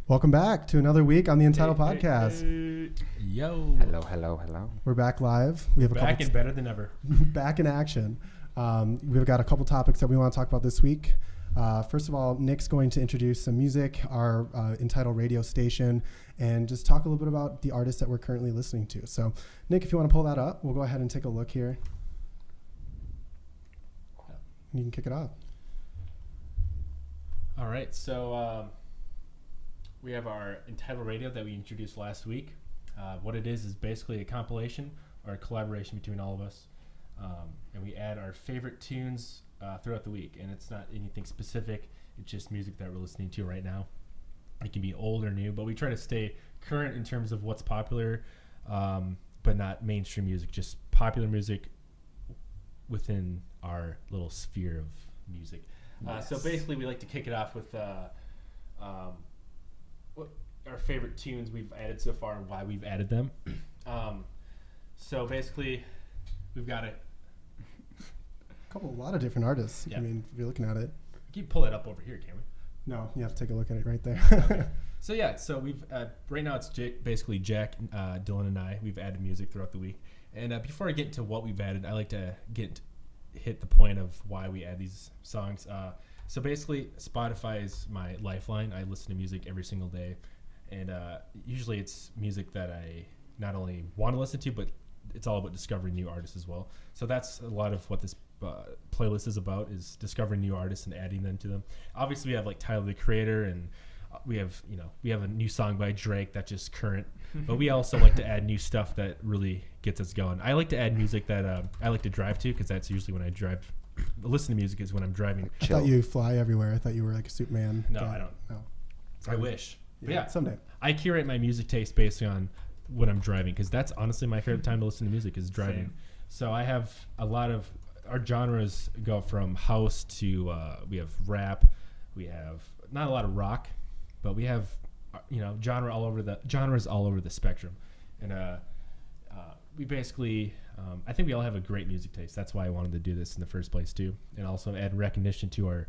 Welcome back to another week on the ENTIDAL Podcast. Yo. Hello. We're back live. We have back and better than ever. Back in action. We've got a couple topics that we want to talk about this week. First of all, Nick's going to introduce some music, our ENTIDAL radio station, and just talk a little bit about the artists that we're currently listening to. So, Nick, if you want to pull that up, we'll go ahead and take a look here. You can kick it off. All right, so we have our ENTIDAL radio that we introduced last week. What it is basically a compilation or a collaboration between all of us, and we add our favorite tunes throughout the week. And it's not anything specific; it's just music that we're listening to right now. It can be old or new, but we try to stay current in terms of what's popular, but not mainstream music. Just popular music within our little sphere of music. Yes. So basically, we like to kick it off with what our favorite tunes we've added so far and why we've added them. So basically, we've got a lot of different artists. Yeah. I mean, if you're looking at it. Can you pull that up over here, can we? No, you have to take a look at it right there. Okay. So we've right now it's basically Jack, Dylan, and I. We've added music throughout the week. And before I get into what we've added, I like to hit the point of why we add these songs. So basically, Spotify is my lifeline. I listen to music every single day, and usually it's music that I not only want to listen to, but it's all about discovering new artists as well. So that's a lot of what this playlist is about, is discovering new artists and adding them to them. Obviously, we have like Tyler the Creator, and we have a new song by Drake that's just current, but we also like to add new stuff that really gets us going. I like to add music that I like to drive to, because that's usually when I drive. Listen to music is when I'm driving. I thought you fly everywhere. I thought you were like a Superman. No, I don't. No. I wish. But yeah, someday. I curate my music taste based on when I'm driving, because that's honestly my favorite time to listen to music is driving. Same. So I have a lot of our genres go from house to we have rap, we have not a lot of rock, but we have genres all over the spectrum, and we basically I think we all have a great music taste. That's why I wanted to do this in the first place too, and also add recognition to our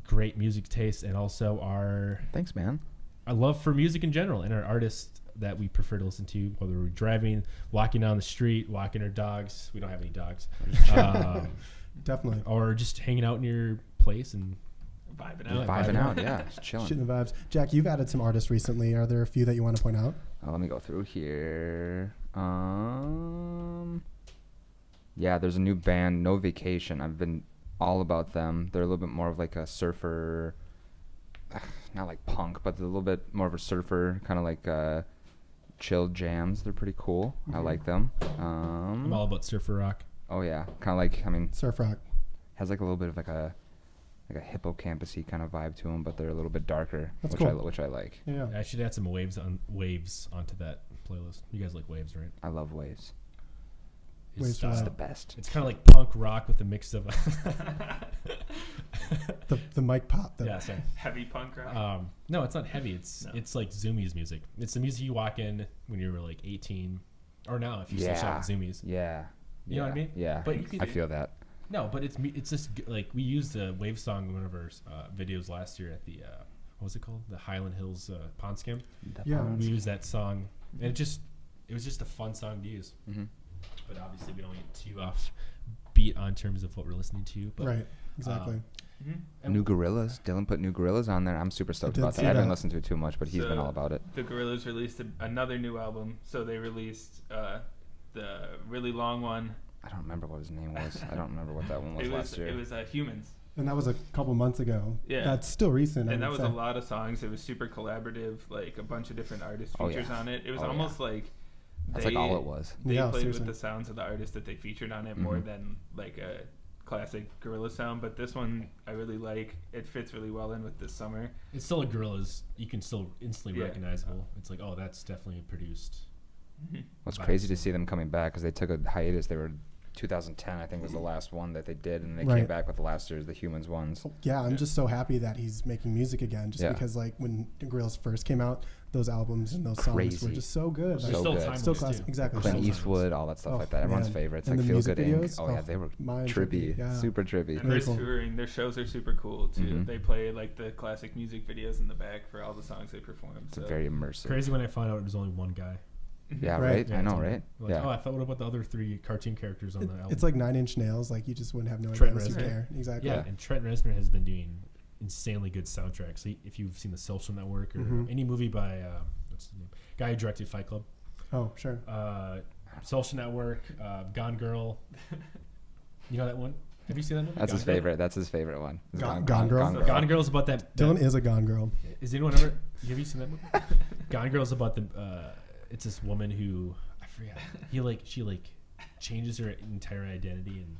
great music taste, and also our love for music in general, and our artists that we prefer to listen to, whether we're driving, walking down the street, walking our dogs. We don't have any dogs. Definitely. Or just hanging out in your place and Vibing out, yeah. Just chilling. Shooting the vibes. Jack, you've added some artists recently. Are there a few that you want to point out? Let me go through here. Yeah, there's a new band, No Vacation. I've been all about them. They're a little bit more of like a surfer, not like punk, but they're a little bit more of a surfer, kind of like chill jams. They're pretty cool. Mm-hmm. I like them. I'm all about surfer rock. Oh yeah, kind of like, Surf rock. has like a little bit of like a hippocampus-y kind of vibe to them, but they're a little bit darker, That's which cool. which I like. Yeah. I should add some waves onto that playlist. You guys like waves, right? I love waves. Waves It's are the best. It's kind of like punk rock with a mix of the mic pop. yeah, sorry. Heavy punk rock. No, it's not heavy. It's like Zoomies music. It's the music you walk in when you were like 18, or now if you still shop at Zoomies. Yeah. You know what I mean? Yeah. But you could, I feel that. No, but it's just like we used the wave song in one of our videos last year at the what was it called? The Highland Hills Pond Scam. Yeah. We used that song, and it was just a fun song to use. Mm-hmm. But obviously, we don't get too off beat on terms of what we're listening to. But, Right. Exactly. and New Gorillas. Dylan put New Gorillas on there. I'm super stoked did about see that. I haven't that. listened to it too much, but he's been all about it. The Gorillaz released another new album. So they released the really long one. I don't remember what his name was. I don't remember what that one was last year. It was Humans. And that was a couple months ago. Yeah. That's still recent. And that was a lot of songs. It was super collaborative, like a bunch of different artist Oh, features yeah. on it. It was Oh, almost like That's like all it was. They Yeah, played seriously. with the sounds of the artists that they featured on it more than like a classic Gorilla sound. But this one I really like. It fits really well in with this summer. it's still a Gorillaz. You can still instantly Yeah. recognizable. It's like, oh, that's definitely produced. It's crazy to see them coming back because they took a hiatus. They were 2010, I think, was the last one that they did, and they Right. came back with the last year's, the Humans ones. Yeah, I'm just so happy that he's making music again. Just Yeah. because like when the Gorillaz first came out, those albums and those songs were Crazy. just so good. So Like, still good. timeless still classic. too. Exactly. Clint Still Eastwood, all that stuff Oh, like that. Everyone's man. favorites, And like the Feel music Good Inc. videos? Oh yeah, Oh, they were mind trippy, trippy, yeah. super trippy. And Very they're cool. touring. Their shows are super cool too. Mhm. They play like the classic music videos in the back for all the songs they perform. It's So very immersive. Crazy when I found out it was only one guy. Yeah, Right. right. Yeah, I know, it's right? Like, Yeah. oh, I thought, what about the other 3 cartoon characters on the album? It's like 9 Inch Nails. Like you just wouldn't have no idea Trent unless you Reznor. care. Exactly. Yeah, and Trent Reznor has been doing insanely good soundtracks. So if you've seen The Social Network or Mhm. any movie by what's his name, guy who directed Fight Club, Oh, sure. Social Network, Gone Girl. You know that one? Have you seen that movie? That's Gone his Girl? favorite. That's his favorite one. It's Gone Girl? Gone Girl's about that. Dylan is a Gone Girl. Is anyone ever? Have you seen that movie? Gone Girl's about the. It's this woman who I forgot. She changes her entire identity and.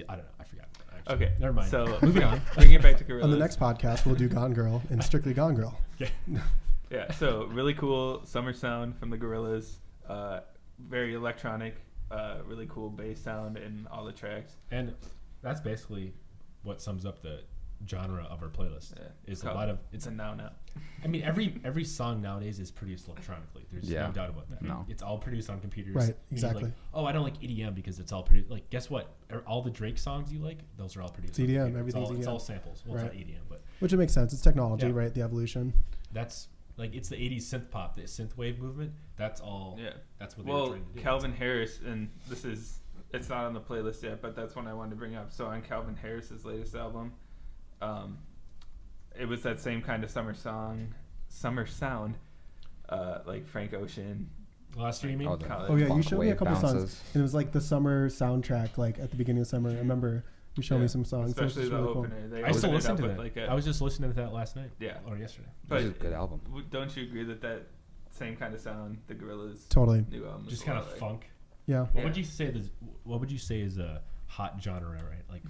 I don't know. I forgot. Actually. okay, Never mind. So Moving on. Bring it back to Gorillaz. On the next podcast, we'll do Gone Girl and Strictly Gone Girl. Yeah, so really cool summer sound from the Gorillaz. Very electronic, really cool bass sound in all the tracks. And that's basically what sums up the genre of our playlist. Yeah, Is a lot of it's a now. I mean, every song nowadays is produced electronically. There's Yeah. no doubt about that. No. It's all produced on computers. Right, And you're exactly. Like, oh, I don't like EDM because it's all produced. Like, guess what? All the Drake songs you like, those are all produced. It's on EDM, computer. everything's It's EDM. all samples. Well, Right. it's not EDM, but Which it makes sense. It's technology, Yeah. right? The evolution. that's like it's the '80s synth pop, the synth wave movement. That's all. Yeah. That's what they were Well, trying to do. Calvin Harris, and it's not on the playlist yet, but that's one I wanted to bring up. So on Calvin Harris's latest album, it was that same kind of summer sound, like Frank Ocean. Last year, you mean? Oh, the College. Oh, yeah. You funk showed me a wave couple songs. bounces. And it was like the summer soundtrack, like at the beginning of summer. I remember you showed me Yeah, some songs. It was especially just the really cool. opener. They I still opened it listen up to with that. like a- I was just listening to that last night. Yeah. Or yesterday. But This is a good album. Don't you agree that same kind of sound the Gorillaz Totally. new album? Just is kind a of lot like? funk. Yeah. What would you say? What would you say is a hot genre, right? Like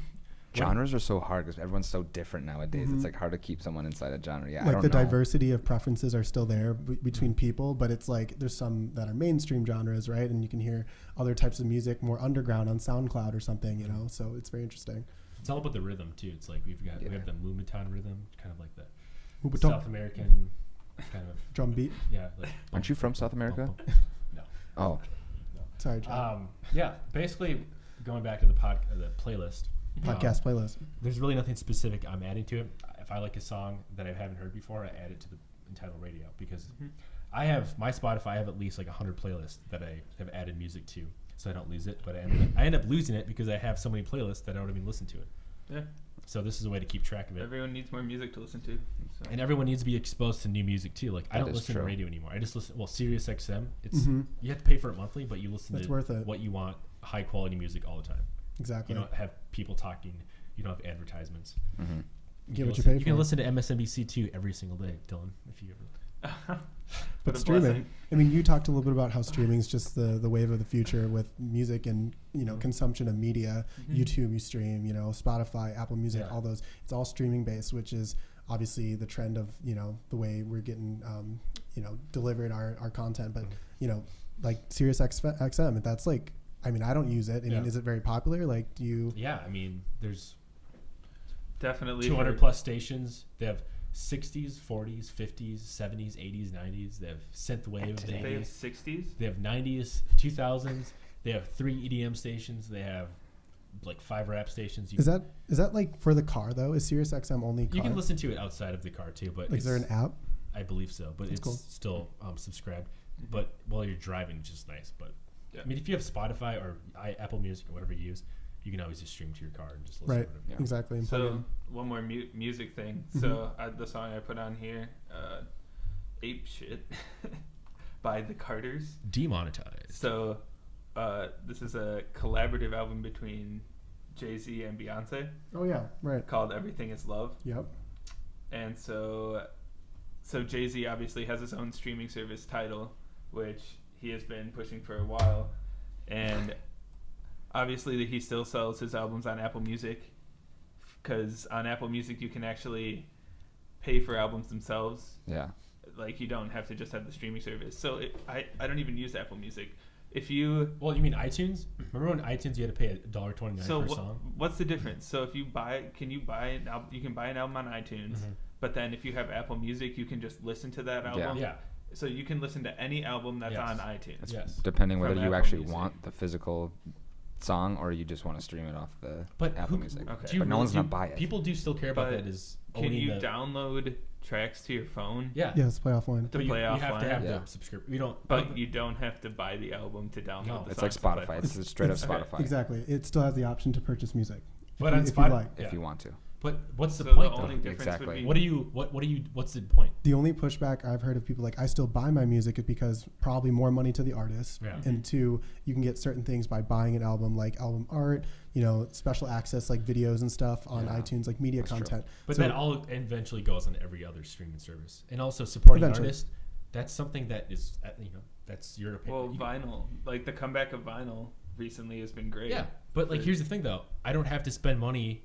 Genres are so hard because everyone's so different nowadays. Mhm. It's like hard to keep someone inside a genre. Yeah, I Like don't the know. diversity of preferences are still there between people, but it's like there's some that are mainstream genres, right? And you can hear other types of music more underground on SoundCloud or something, you know? So it's very interesting. It's all about the rhythm too. It's like we Yeah. have the Moombahton rhythm, kind of like the Moombahton. South American kind of Drum beat. yeah. Like Aren't you from South America? No. Oh, Sorry, John. Yeah. Basically, going back to the playlist. Podcast playlist. There's really nothing specific I'm adding to it. If I like a song that I haven't heard before, I add it to the entitled radio because I have my Spotify. I have at least like 100 playlists that I have added music to, so I don't lose it. But I end up losing it because I have so many playlists that I don't even listen to it. Yeah. So this is a way to keep track of it. Everyone needs more music to listen to. So. And everyone needs to be exposed to new music too. Like I That don't is listen to true. radio anymore. I just listen. Well, Sirius XM. It's Mhm. you have to pay for it monthly, but you listen That's to worth it. what you want, high quality music all the time. Exactly. You don't have people talking. You don't have advertisements. hmm Get can what you listen- paid You can for. listen to MSNBC too every single day, Dylan. If you ever. What But a streaming. blessing. I mean, you talked a little bit about how streaming is just the wave of the future with music and, consumption of media. Mhm. YouTube, you stream, Spotify, Apple Music, Yeah. all those. It's all streaming based, which is obviously the trend of, the way we're getting, delivered our content. But, like Sirius XM, that's like, I mean, I don't use it. I mean, Yeah. is it very popular? Like, do you? Yeah, I mean, there's Definitely 200 plus stations. They have 60s, 40s, 50s, 70s, 80s, 90s. They have synth wave. The They have 80s. 60s. They have 90s, 2000s. They have 3 EDM stations. They have like 5 rap stations. Is that like for the car though? Is Sirius XM only car? You can listen to it outside of the car too, but Like, is there an app? I believe so, but That's it's cool. still subscribed. But while you're driving, it's just nice. But Yeah. I mean, if you have Spotify or Apple Music or whatever you use, you can always just stream to your car and just listen Right. to whatever. Yeah. Exactly. and plug So in. one more music thing. Mhm. So the song I put on here, "Ape Shit" by the Carters. Demonetized. So this is a collaborative album between Jay-Z and Beyonce Oh yeah. Right. called "Everything Is Love." Yep. And so Jay-Z obviously has his own streaming service, Tidal, which he has been pushing for a while, and obviously he still sells his albums on Apple Music, because on Apple Music you can actually pay for albums themselves. Yeah. Like, you don't have to just have the streaming service. So I don't even use Apple Music. if you Well, you mean iTunes? Remember when iTunes you had to pay $1.29 per song? what's the difference? So if you you can buy an album on iTunes, but then if you have Apple Music, you can just listen to that album. Yeah. So you can listen to any album that's on iTunes. Yes. Depending whether From you Apple actually Music. want the physical song or you just want to stream it off the But Apple who, Music. Okay. do you But no really- one's do you- gonna buy it. People do still care about But that. Is Can owning you the, download tracks to your phone? Yeah. Yes, play offline. To But you play have to offline? have Yeah. the subscription. We don't. But you don't have to buy the album to download No. the It's like songs to play. Spotify. It's straight up Okay. Spotify. Exactly. It still has the option to purchase music. But you- on if you Spotify, like. If you want to. But what's the So point the though? only difference Exactly. would be What do you? What's the point? The only pushback I've heard of people like, I still buy my music is because probably more money to the artist. Yeah. And two, you can get certain things by buying an album, like album art, special access like videos and stuff on Yeah. iTunes, like media That's true. content. But So- that all eventually goes on every other streaming service, and also supporting Eventually. artists. That's something that is, that's your opinion. Well, vinyl, like the comeback of vinyl recently has been great. Yeah, but like here's the thing though, I don't have to spend money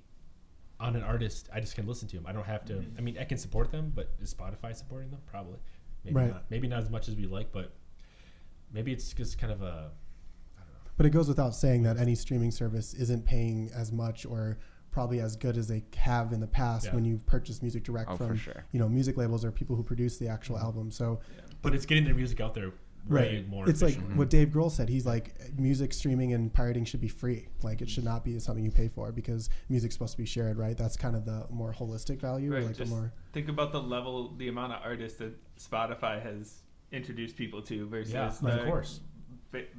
on an artist. I just can listen to them. I don't have to. I mean, I can support them, but is Spotify supporting them? Probably. Maybe Right. not. Maybe not as much as we like, but maybe it's just kind of a. But it goes without saying that any streaming service isn't paying as much or probably as good as they have in the past Yeah. when you've purchased music direct Oh, for from sure. music labels or people who produce the actual album. So But it's getting their music out there way more. it's like efficiently. what Dave Grohl said. He's like, music streaming and pirating should be free. Like it should not be something you pay for because music's supposed to be shared, right? That's kind of the more holistic value. Right, Or like the just more think about the amount of artists that Spotify has introduced people to versus Yeah, of course.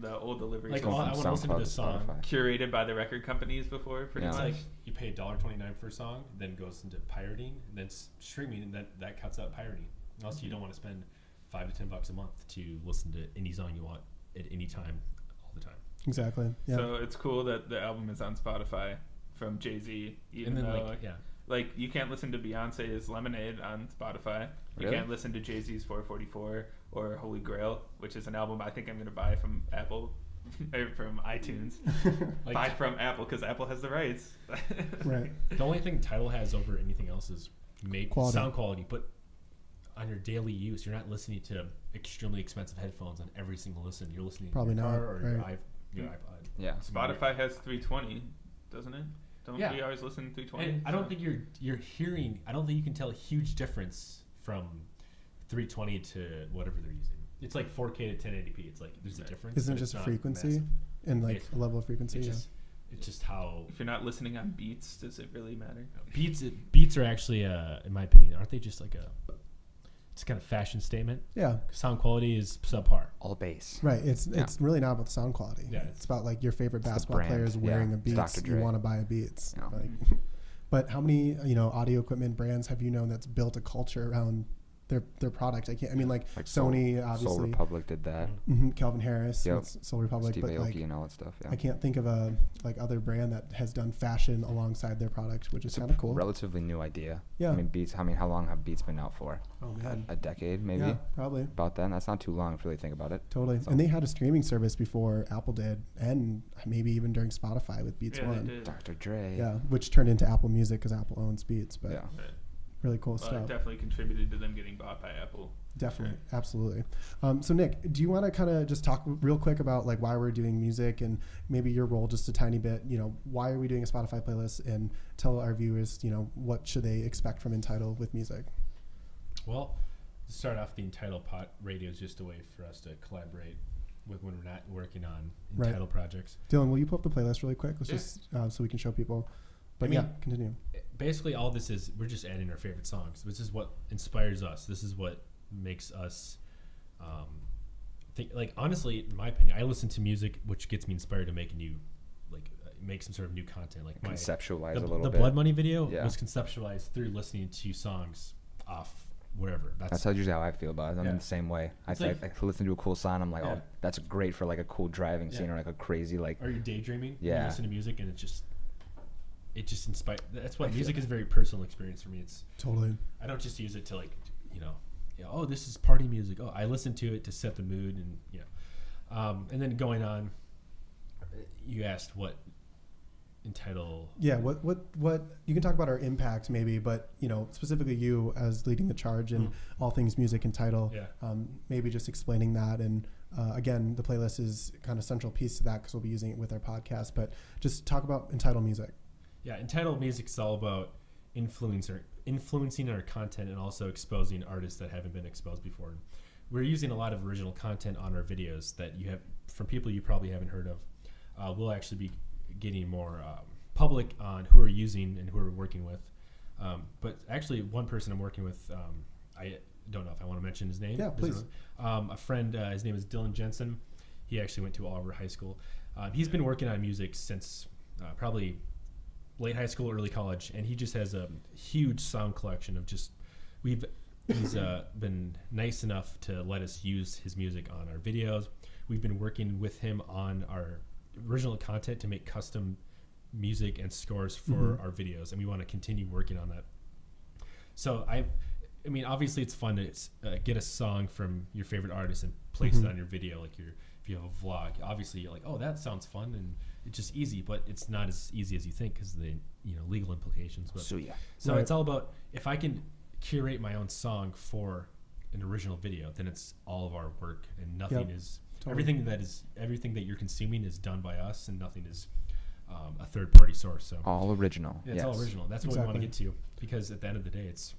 the old delivery Like, system I want to listen to SoundCloud this song. Spotify. curated by the record companies before, pretty Yeah. It's much. like you pay $1.29 for a song, then goes into pirating, and then streaming, and that cuts out pirating. Also, you don't want to spend $5 to $10 a month to listen to any song you want at any time, all the time. exactly. Yeah. So it's cool that the album is on Spotify from Jay-Z, even And then though like you can't listen to Beyonce's Lemonade on Spotify. You Really? can't listen to Jay-Z's 444 or Holy Grail, which is an album I think I'm going to buy from Apple or from iTunes. Like, Buy from Apple because Apple has the rights. Right. the only thing Tidal has over anything else is Quality. sound quality, but on your daily use, you're not listening to extremely expensive headphones on every single listen. You're listening Probably to your not, car or right. your iPod. Yeah. Spotify has 320, doesn't it? Don't Yeah. we always listen to 320? And I don't think you're hearing. I don't think you can tell a huge difference from 320 to whatever they're using. It's like 4K to 1080p. It's like there's a difference. Isn't but it just it's a not frequency massive. and like Basically. a level of frequency? It's just how If you're not listening on Beats, does it really matter? beats are actually, in my opinion, aren't they just like it's kind of fashion statement? Yeah. Sound quality is subpar. All bass. Right. It's Yeah. it's really not about the sound quality. Yeah. It's about like your favorite It's the basketball brand. players wearing Yeah. a Beats. Dr. You Dre. want to buy a Beats. Yeah. Like, but how many audio equipment brands have you known that's built a culture around their product? I mean like Sony, Soul obviously. Republic did that. Calvin Harris, Yep. with Soul Republic, Steve but Aoki like and all that stuff. Yeah. I can't think of a like other brand that has done fashion alongside their product, which is It's a kind of cool. relatively new idea. Yeah. I mean, Beats. I mean, how long have Beats been out for? Oh man. A decade, maybe. Yeah, probably. About then. That's not too long if you really think about it. Totally. So- And they had a streaming service before Apple did, and maybe even during Spotify with Beats Yeah, One. they did. Dr. Dre. Yeah, which turned into Apple Music because Apple owns Beats. But Yeah. Right. really cool Well, it stuff. definitely contributed to them getting bought by Apple. Definitely, absolutely. So Nick, do you want to kind of just talk real quick about like why we're doing music and maybe your role just a tiny bit? Why are we doing a Spotify playlist, and tell our viewers, what should they expect from ENTIDAL with music? Well, to start off, the ENTIDAL radio is just a way for us to collaborate with when we're not working on Right. ENTIDAL projects. Dylan, will you pull up the playlist really quick? Let's Yeah. just so we can show people. But I mean, yeah, continue. Basically, all this is we're just adding our favorite songs. This is what inspires us. This is what makes us think. Like, honestly, in my opinion, I listen to music which gets me inspired to make make some sort of new content. Like Conceptualize a the little bit. Blood Money video Yeah. was conceptualized through listening to songs off wherever. That's usually how I feel about it. I'm Yeah. in the same way. I It's like- I listen to a cool song. I'm like, Yeah. oh, that's great for like a cool driving scene Yeah. or like a crazy like. Or you're daydreaming. Yeah. You listen to music and it just inspires. That's why I feel music that. is a very personal experience for me. Totally. I don't just use it to oh, this is party music. Oh, I listen to it to set the mood and then going on. You asked what ENTIDAL. Yeah, what you can talk about our impact maybe, but specifically you as leading the charge in all things music and ENTIDAL. Yeah. Maybe just explaining that and again, the playlist is kind of central piece to that because we'll be using it with our podcast. But just talk about Entitled Music. Yeah, Entitled Music is all about influencing our content and also exposing artists that haven't been exposed before. We're using a lot of original content on our videos that you have from people you probably haven't heard of. We'll actually be getting more public on who we're using and who we're working with. But actually, one person I'm working with, I don't know if I want to mention his name. Yeah, please. A friend, his name is Dylan Jensen. He actually went to Oliver High School. He's been working on music since probably late high school, early college, and he just has a huge sound collection of just he's been nice enough to let us use his music on our videos. We've been working with him on our original content to make custom music and scores for our videos, and we want to continue working on that. So I mean, obviously it's fun to get a song from your favorite artist and place it on your video. Like if you have a vlog, obviously you're like, oh, that sounds fun, and it's just easy, but it's not as easy as you think because of the legal implications. But, so Right. It's all about if I can curate my own song for an original video, then it's all of our work, and nothing is everything that you're consuming is done by us, and nothing is a third party source. So all original. Yeah, it's all original. That's what we want to get to, because at the end of the day, it's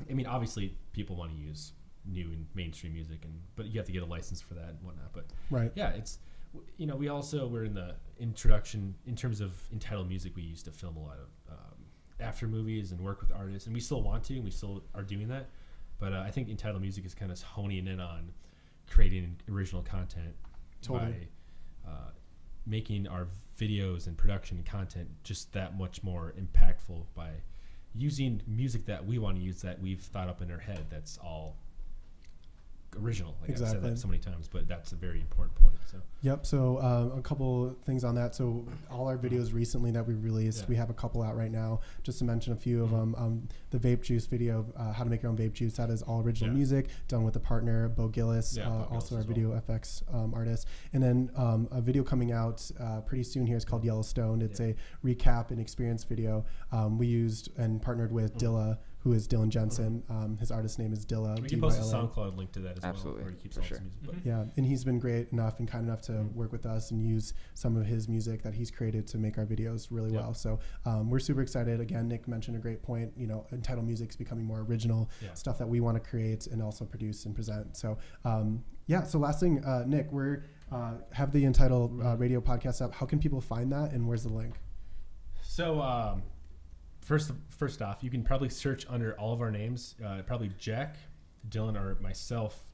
I mean, obviously people want to use new and mainstream music, but you have to get a license for that and whatnot. But yeah, it's we're in the introduction in terms of entitled music. We used to film a lot of after movies and work with artists, and we still want to, and we still are doing that. But I think entitled music is kind of honing in on creating original content by making our videos and production and content just that much more impactful by using music that we want to use, that we've thought up in our head, that's all original. Like I've said that so many times, but that's a very important point. So a couple things on that. So all our videos recently that we released, we have a couple out right now. Just to mention a few of them, the vape juice video, how to make your own vape juice, that is all original music done with a partner, Bo Gillis, also our video FX artist. And then a video coming out pretty soon here is called Yellowstone. It's a recap and experience video. We used and partnered with Dilla, who is Dylan Jensen. His artist name is Dilla. We can post a SoundCloud link to that as well, where he keeps all his music. But yeah, and he's been great enough and kind enough to work with us and use some of his music that he's created to make our videos really well. So we're super excited. Again, Nick mentioned a great point. Entitled music's becoming more original, stuff that we want to create and also produce and present. So so last thing, Nick, we're have the Entitled radio podcast up. How can people find that, and where's the link? So First off, you can probably search under all of our names, probably Jack, Dylan, or myself.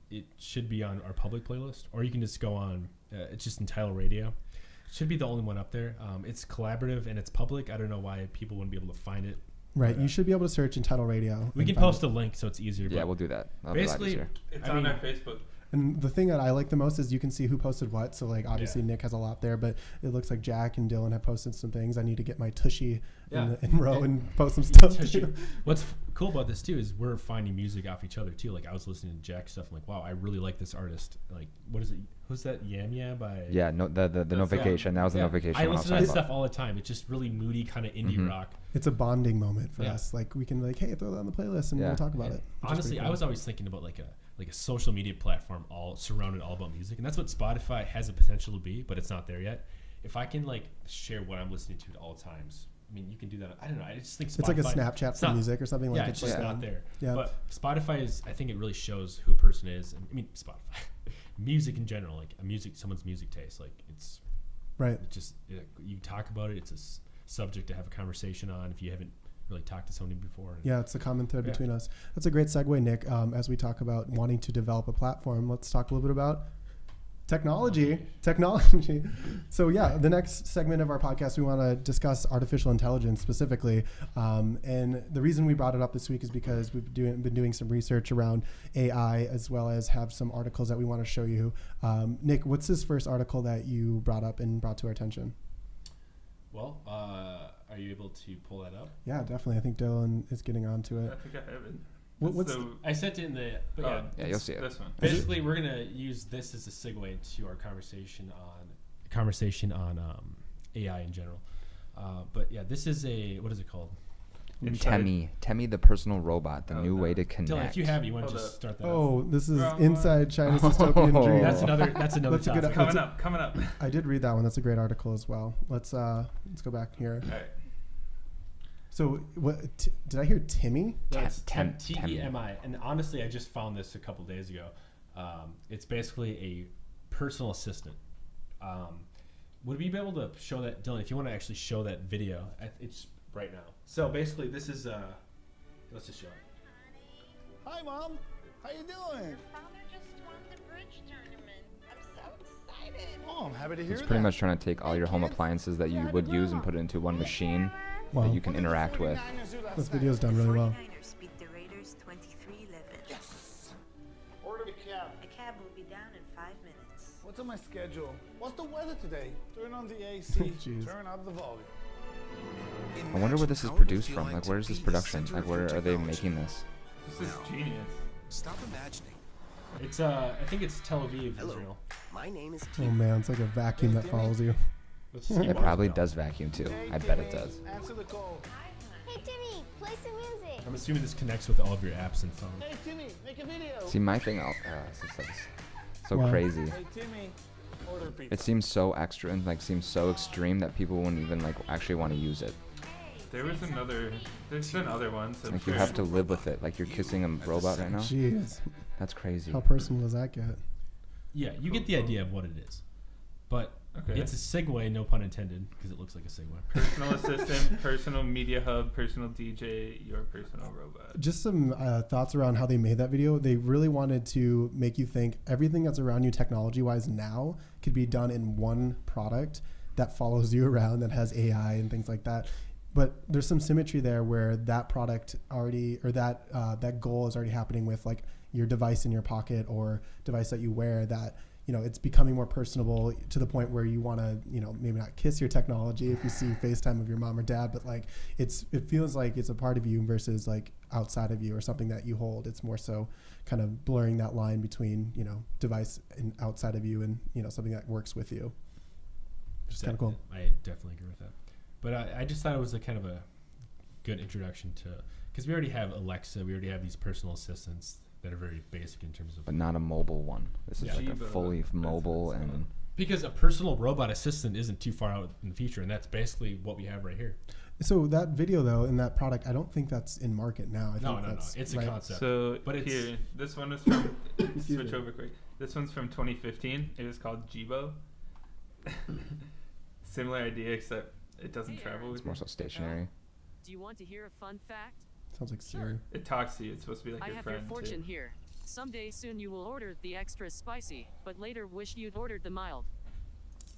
It should be on our public playlist, or you can just go on, it's just Entitled Radio. It should be the only one up there. It's collaborative and it's public. I don't know why people wouldn't be able to find it. Right, you should be able to search Entitled Radio. We can post a link so it's easier. Yeah, we'll do that. Basically, it's on our Facebook. And the thing that I like the most is you can see who posted what. So like obviously Nick has a lot there, but it looks like Jack and Dylan have posted some things. I need to get my tushy in row and post some stuff too. What's cool about this too is we're finding music off each other too. Like I was listening to Jack's stuff. I'm like, wow, I really like this artist. Like, what is it? Who's that? Yam Yam by? Yeah, no, the Notification. That was the Notification. I listen to this stuff all the time. It's just really moody, kind of indie rock. It's a bonding moment for us. Like we can hey, throw that on the playlist and we'll talk about it. Honestly, I was always thinking about like a social media platform all surrounded all about music, and that's what Spotify has the potential to be, but it's not there yet. If I can share what I'm listening to at all times, I mean, you can do that. I don't know. I just think Spotify, it's like a Snapchat for music or something. Yeah, it's just not there. Yeah. But Spotify is. I think it really shows who a person is. I mean, Spotify, music in general, someone's music taste. Like it's right. It's just you talk about it. It's a subject to have a conversation on. If you haven't really talked to somebody before. Yeah, it's a common thread between us. That's a great segue, Nick. As we talk about wanting to develop a platform, let's talk a little bit about technology. So the next segment of our podcast, we want to discuss artificial intelligence specifically. And the reason we brought it up this week is because we've been doing some research around AI, as well as have some articles that we want to show you. Nick, what's this first article that you brought up and brought to our attention? Well, are you able to pull that up? Yeah, definitely. I think Dylan is getting onto it. I think I have it. I sent it in the. You'll see it. This one. Basically, we're gonna use this as a segue to our conversation on AI in general. But yeah, this is what is it called? Temmie, the personal robot, the new way to connect. Dylan, if you have it, you want to Hold just up. start that? Oh, this is Wrong Inside China's Dystopian Dream. That's another That's a topic. good- Coming up. I did read that one. That's a great article as well. Let's go back here. All right. So, what did I hear? Timmy? No, it's Temmie. TEMI. And honestly, I just found this a couple days ago. It's basically a personal assistant. Would we be able to show that, Dylan? If you want to actually show that video, it's right now. So basically, this is. Let's just show it. Hi, Mom. How you doing? Your father just won the bridge tournament. I'm so excited. Oh, I'm happy to hear It's that. pretty much trying to take all your home appliances that you would use and put it into one machine Wow. that you can interact with. This video's done really well. 49ers beat the Raiders 23-11. Yes. Order the cab. A cab will be down in 5 minutes. What's on my schedule? What's the weather today? Turn on the AC. Jeez. Turn up the volume. I wonder where this is produced from. Like, where is this production? Like, where are they making this? This is genius. Stop imagining. It's I think it's Tel Aviv, Hello. Israel. My name is Oh Tim. man, it's like a vacuum that follows you. Let's see It what probably it's about. does vacuum too. Hey, I bet it Timmy, does. Answer the call. Hey Timmy, play some music. I'm assuming this connects with all of your apps and phone. Hey, Timmy, make a video. See, my thing, this is so Wow. crazy. Hey, Timmy, order pizza. It seems so extra and like seems so extreme that people wouldn't even like actually want to use it. There's been other ones. I'm Like you sure. have to live with it. Like you're kissing a robot right now. Jeez, That's crazy. how personal does that get? Yeah, you get the idea of what it is, but Okay. it's a segue, no pun intended, because it looks like a segue. Personal assistant, personal media hub, personal DJ, your personal robot. Just some thoughts around how they made that video. They really wanted to make you think everything that's around you technology-wise now could be done in one product that follows you around, that has AI and things like that. But there's some symmetry there where that product already, or that goal is already happening with like your device in your pocket or device that you wear, that it's becoming more personable to the point where you want to, maybe not kiss your technology if you see FaceTime of your mom or dad, but like it feels like it's a part of you versus like outside of you or something that you hold. It's more so kind of blurring that line between, device and outside of you and, something that works with you. Which is kind of cool. I definitely agree with that. But I just thought it was a kind of a good introduction to, because we already have Alexa, we already have these personal assistants that are very basic in terms of. But not a mobile one. This is Yeah. like a Jibo, fully that's mobile what it's and Because a personal robot assistant isn't too far out in the future, and that's basically what we have right here. So that video though, in that product, I don't think that's in market now. I No, think no, that's it's a right. concept. So But it's- here, this one is from. Excuse Switch me. over quick. This one's from 2015. It was called Jibo. Similar idea, except it doesn't travel with it's more you. so stationary. Do you want to hear a fun fact? Sounds like Siri. It talks to you. It's supposed to be like I your have friend your fortune too. here. Someday soon you will order the extra spicy, but later wish you'd ordered the mild.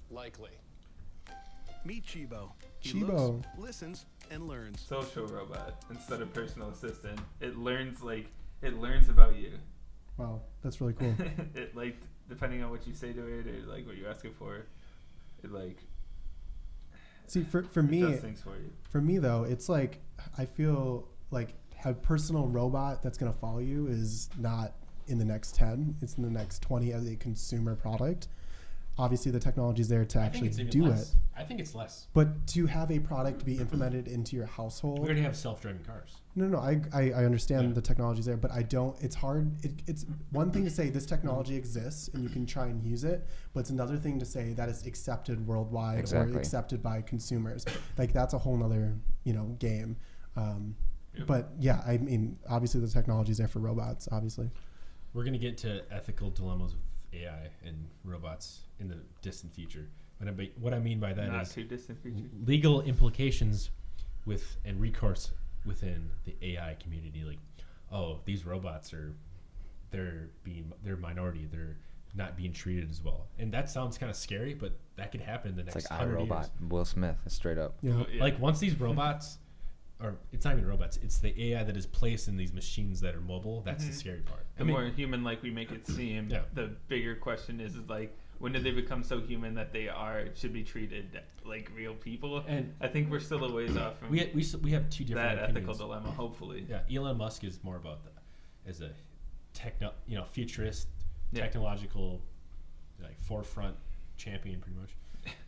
Likely. Meet Chibo. He Chibo. looks, listens, and learns. Social robot instead of personal assistant. It learns about you. Wow, that's really cool. It like depending on what you say to it or like what you ask it for, it like See, for it me, does things for you. For me, though, it's like I feel like a personal robot that's going to follow you is not in the next 10. It's in the next 20 as a consumer product. Obviously, the technology is there to I think actually it's even do less. it. I think it's less. But to have a product be implemented into your household. We already have self-driving cars. No, I understand Yeah. the technology's there, but I don't. It's hard. It's one thing to say this technology exists and you can try and use it, but it's another thing to say that it's accepted worldwide Exactly. or accepted by consumers. Like that's a whole nother game. Yep. But yeah, I mean, obviously the technology's there for robots. Obviously, We're going to get to ethical dilemmas with AI and robots in the distant future. What I mean by that Not is too distant future. legal implications with and recourse within the AI community. Like, oh, these robots they're minority. They're not being treated as well. And that sounds kind of scary, but that could happen in the It's next like 100 iRobot, years. Will Smith, straight up. yeah. Oh, yeah. Like once these robots, or it's not even robots, it's the AI that is placed in these machines that are mobile. That's the Mhm. scary part. The more human like we make it seem, Yeah. the bigger question is like when did they become so human that they should be treated like real people? And I think we're still a ways off from we have two different that ethical opinions. dilemma. Hopefully, Yeah, Elon Musk is more about as a futurist, Yeah. technological, like forefront champion, pretty much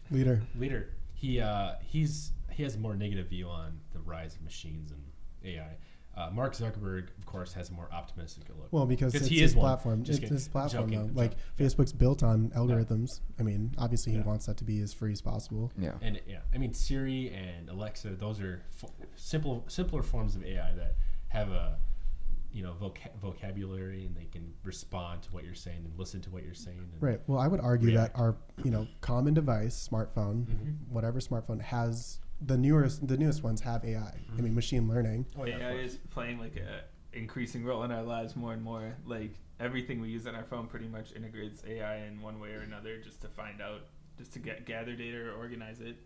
Leader. leader. He has a more negative view on the rise of machines and AI. Mark Zuckerberg, of course, has a more optimistic look. Well, because it's he his is one. platform. Just It's kidding. his platform, Joking. though. Like, Yeah. Facebook's built on algorithms. I mean, obviously, he Yeah. wants that to be as free as possible. Yeah. And I mean, Siri and Alexa, those are simpler forms of AI that have a vocabulary, and they can respond to what you're saying and listen to what you're saying. And Right. Well, I would argue react. that our common device, smartphone, whatever smartphone has the newest ones have AI. I mean, machine learning. Oh yeah, of AI course. is playing like a increasing role in our lives more and more. Like everything we use on our phone pretty much integrates AI in one way or another, just to find out, just to gather data or organize it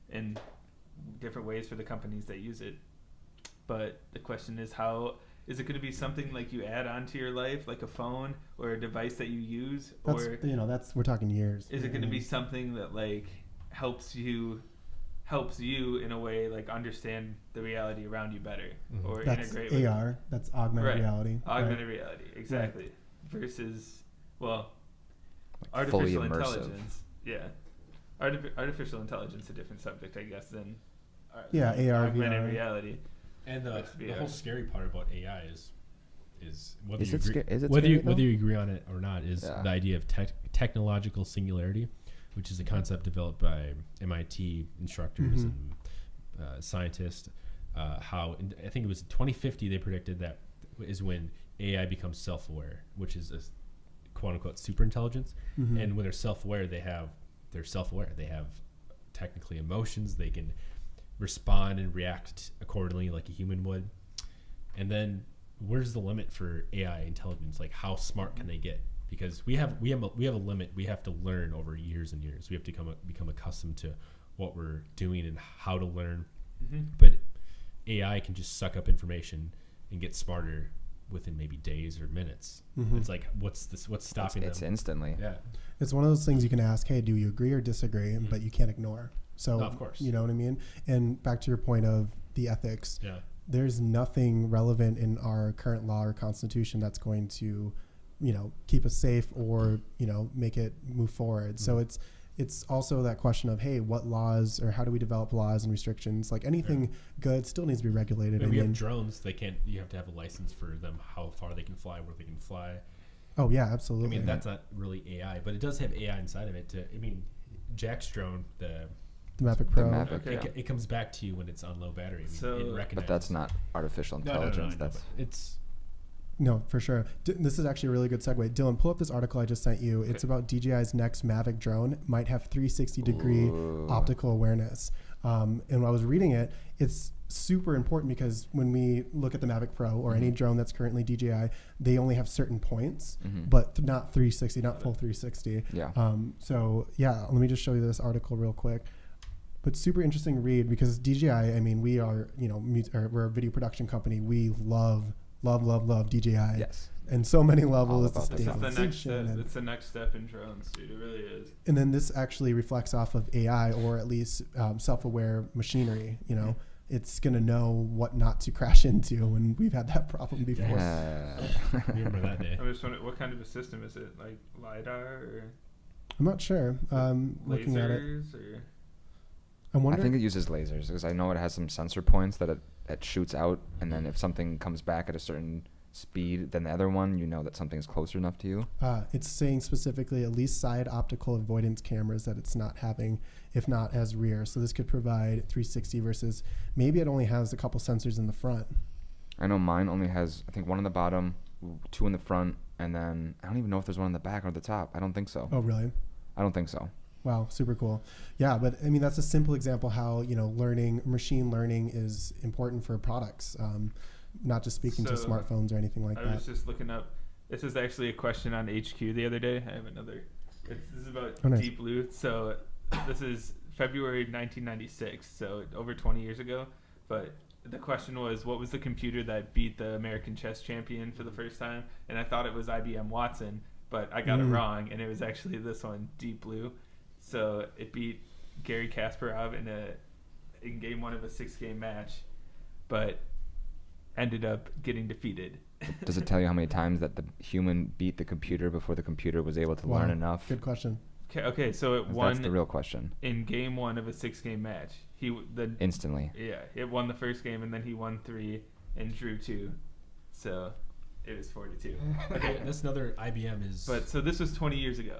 in different ways for the companies that use it. But the question is, how is it going to be something like you add onto your life, like a phone or a device that you use, or That's we're talking years. is it going to be something that like helps you in a way, like understand the reality around you better, or That's integrate with AR. That's augmented reality. augmented reality, exactly, versus Fully artificial immersive. intelligence. Yeah, artificial intelligence is a different subject, I guess, than Yeah, AR, augmented VR. reality. And the VR. whole scary part about AI is whether Is you it agree, sca- is it whether scary, you whether though? you agree on it or not is Yeah. the idea of technological singularity, which is a concept developed by MIT instructors and scientists. I think it was 2050 they predicted that is when AI becomes self-aware, which is a quote unquote super intelligence. And when they're self-aware, they're self-aware. They have technically emotions. They can respond and react accordingly like a human would. And then where's the limit for AI intelligence? Like, how smart can they get? Because we have a limit. We have to learn over years and years. We have to become accustomed to what we're doing and how to learn. But AI can just suck up information and get smarter within maybe days or minutes. It's like, what's stopping It's them? instantly. Yeah. It's one of those things you can ask, hey, do you agree or disagree? But you can't ignore. So, No, of course. You know what I mean? And back to your point of the ethics, Yeah. there's nothing relevant in our current law or constitution that's going to, keep us safe or, make it move forward. So it's also that question of, hey, what laws or how do we develop laws and restrictions? Like anything good still needs to be regulated. Maybe we have drones. You have to have a license for them, how far they can fly, where they can fly. Oh yeah, absolutely. I mean, that's not really AI, but it does have AI inside of it. Jack's drone, the Mavic Pro. Mavic, Okay. yeah. it comes back to you when it's on low battery. So- It But recognizes. that's not artificial No, intelligence. no, That's but it's No, for sure. This is actually a really good segue. Dylan, pull up this article I just sent you. It's about DJI's next Mavic drone. Might have 360-degree optical awareness. And when I was reading it, it's super important because when we look at the Mavic Pro or any drone that's currently DJI, they only have certain points, but not 360, not full 360. Yeah. Let me just show you this article real quick. But super interesting read because DJI, I mean, we are, we're a video production company. We love DJI. Yes. And so many levels. about This is the next step. And, It's the next step in drones, dude. It really is. and then this actually reflects off of AI or at least self-aware machinery. It's going to know what not to crash into. And we've had that problem before. remember that day. I'm just wondering, what kind of a system is it? Like LiDAR or I'm not sure. Looking at it. lasers or? I'm I wondering. think it uses lasers because I know it has some sensor points that it shoots out, and then if something comes back at a certain speed than the other one, you know that something's closer enough to you. It's saying specifically at least side optical avoidance cameras that it's not having, if not as rear. So this could provide 360 versus maybe it only has a couple sensors in the front. I know mine only has, I think, one on the bottom, 2 in the front, and then I don't even know if there's one on the back or the top. I don't think so. Oh, really? I don't think so. Wow, super cool. Yeah, but I mean, that's a simple example how, machine learning is important for products, not just speaking to So, smartphones or anything like I that. was just looking up. This is actually a question on HQ the other day. I have another. This is about Oh, nice. Deep Blue. So this is February 1996, so over 20 years ago. But the question was, what was the computer that beat the American chess champion for the first time? And I thought it was IBM Watson, but I got it wrong, and it was actually this one, Deep Blue. So it beat Gary Kasparov in game 1 of a 6-game match, but ended up getting defeated. Does it tell you how many times that the human beat the computer before the computer was able to learn enough? Good question. Okay, so it That's won the real question. in game 1 of a 6-game match. Instantly. Yeah, it won the first game, and then he won 3 and drew 2. So it was 4 to 2. Okay, that's another IBM is. But so this was 20 years ago,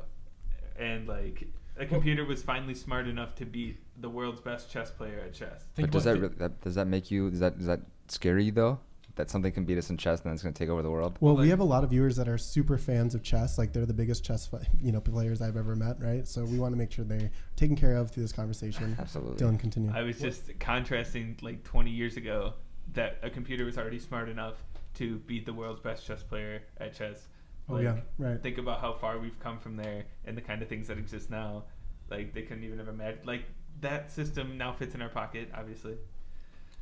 and like a computer was finally smart enough to beat the world's best chess player at chess. But does that make you? Is that scary though? That something can beat us in chess and then it's going to take over the world? Well, we have a lot of viewers that are super fans of chess. Like, they're the biggest chess players I've ever met, right? So we want to make sure they're taken care of through this conversation. Absolutely. Dylan, continue. I was just contrasting like 20 years ago that a computer was already smart enough to beat the world's best chess player at chess. Oh, yeah, right. Think about how far we've come from there and the kind of things that exist now. Like, they couldn't even have imagined. Like, that system now fits in our pocket, obviously.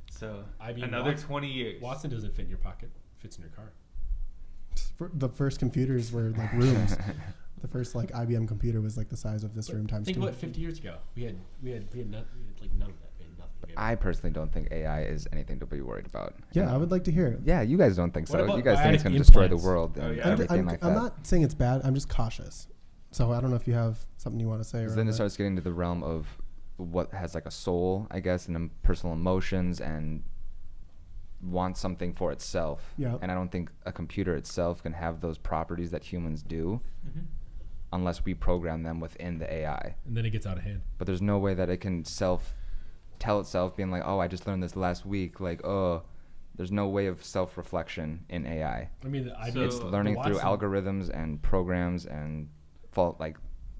So another 20 years. Watson doesn't fit in your pocket. Fits in your car. The first computers were like rooms. The first like IBM computer was like the size of this room times 2. Think about 50 years ago. We had like none of that. We had nothing. I personally don't think AI is anything to be worried about. Yeah, I would like to hear it. Yeah, you guys don't think What so. about You guys think it's bionic going to destroy the implants? world and everything like that. I'm not saying it's bad. I'm just cautious. So I don't know if you have something you want to say. Because then it starts getting into the realm of what has like a soul, I guess, and personal emotions and wants something for itself. Yeah. And I don't think a computer itself can have those properties that humans do unless we program them within the AI. And then it gets out of hand. But there's no way that it can tell itself being like, oh, I just learned this last week. Like, oh, there's no way of self-reflection in AI. I mean, It's learning through algorithms and programs and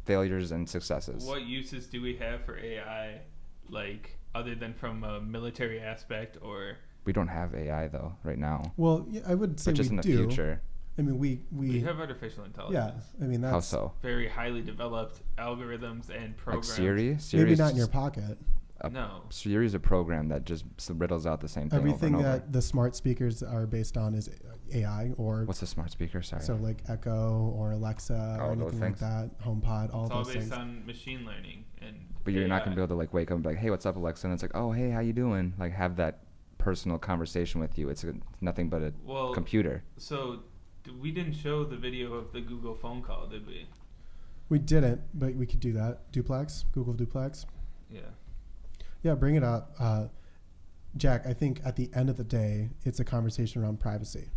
failures and successes. What uses do we have for AI, like, other than from a military aspect or... We don't have AI, though, right now. Well, yeah, I would say but just in the future. I mean, we have artificial intelligence. Yeah, I mean, that's... How so? Very highly developed algorithms and programs. Like Siri? Maybe not in your pocket. No. Siri is a program that just riddles out the same thing Everything over and over. that the smart speakers are based on is AI or... What's a smart speaker? Sorry. So like Echo or Alexa or anything like that, HomePod, all those things. It's all based on machine learning. But you're not going to be able to like wake up and be like, hey, what's up, Alexa? And it's like, oh, hey, how you doing? Like have that personal conversation with you. It's nothing but a computer. So we didn't show the video of the Google phone call, did we? We didn't, but we could do that. Duplex, Google Duplex. Yeah. Yeah, bring it up. Jack, I think at the end of the day, it's a conversation around privacy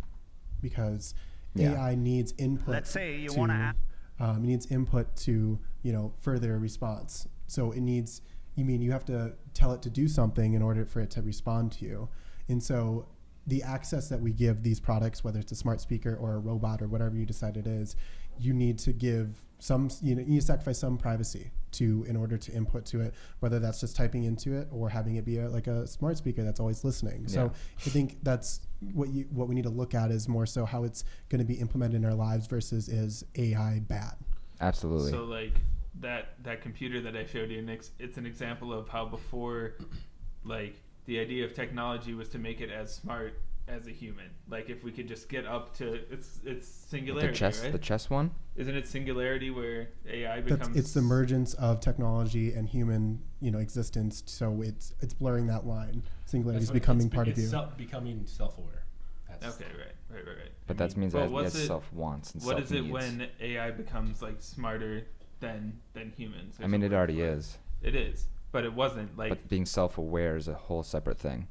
because AI needs input. Let's say you want to... It needs input to, further a response. So it needs, you have to tell it to do something in order for it to respond to you. And so the access that we give these products, whether it's a smart speaker or a robot or whatever you decide it is, you need to give some, you need to sacrifice some privacy in order to input to it, whether that's just typing into it or having it be like a smart speaker that's always listening. So I think that's what we need to look at is more so how it's going to be implemented in our lives versus is AI bad. Absolutely. So like that computer that I showed you, Nick, it's an example of how before, like the idea of technology was to make it as smart as a human. Like if we could just get up to it's singularity, right? The chess one? Isn't it singularity where AI becomes... It's the emergence of technology and human, existence. So it's blurring that line. Singularity is becoming part of you. Becoming self-aware. Okay, right. But that means that it has self-wants and self-needs. What is it when AI becomes like smarter than humans? I mean, it already is. It is, but it wasn't like... But being self-aware is a whole separate thing.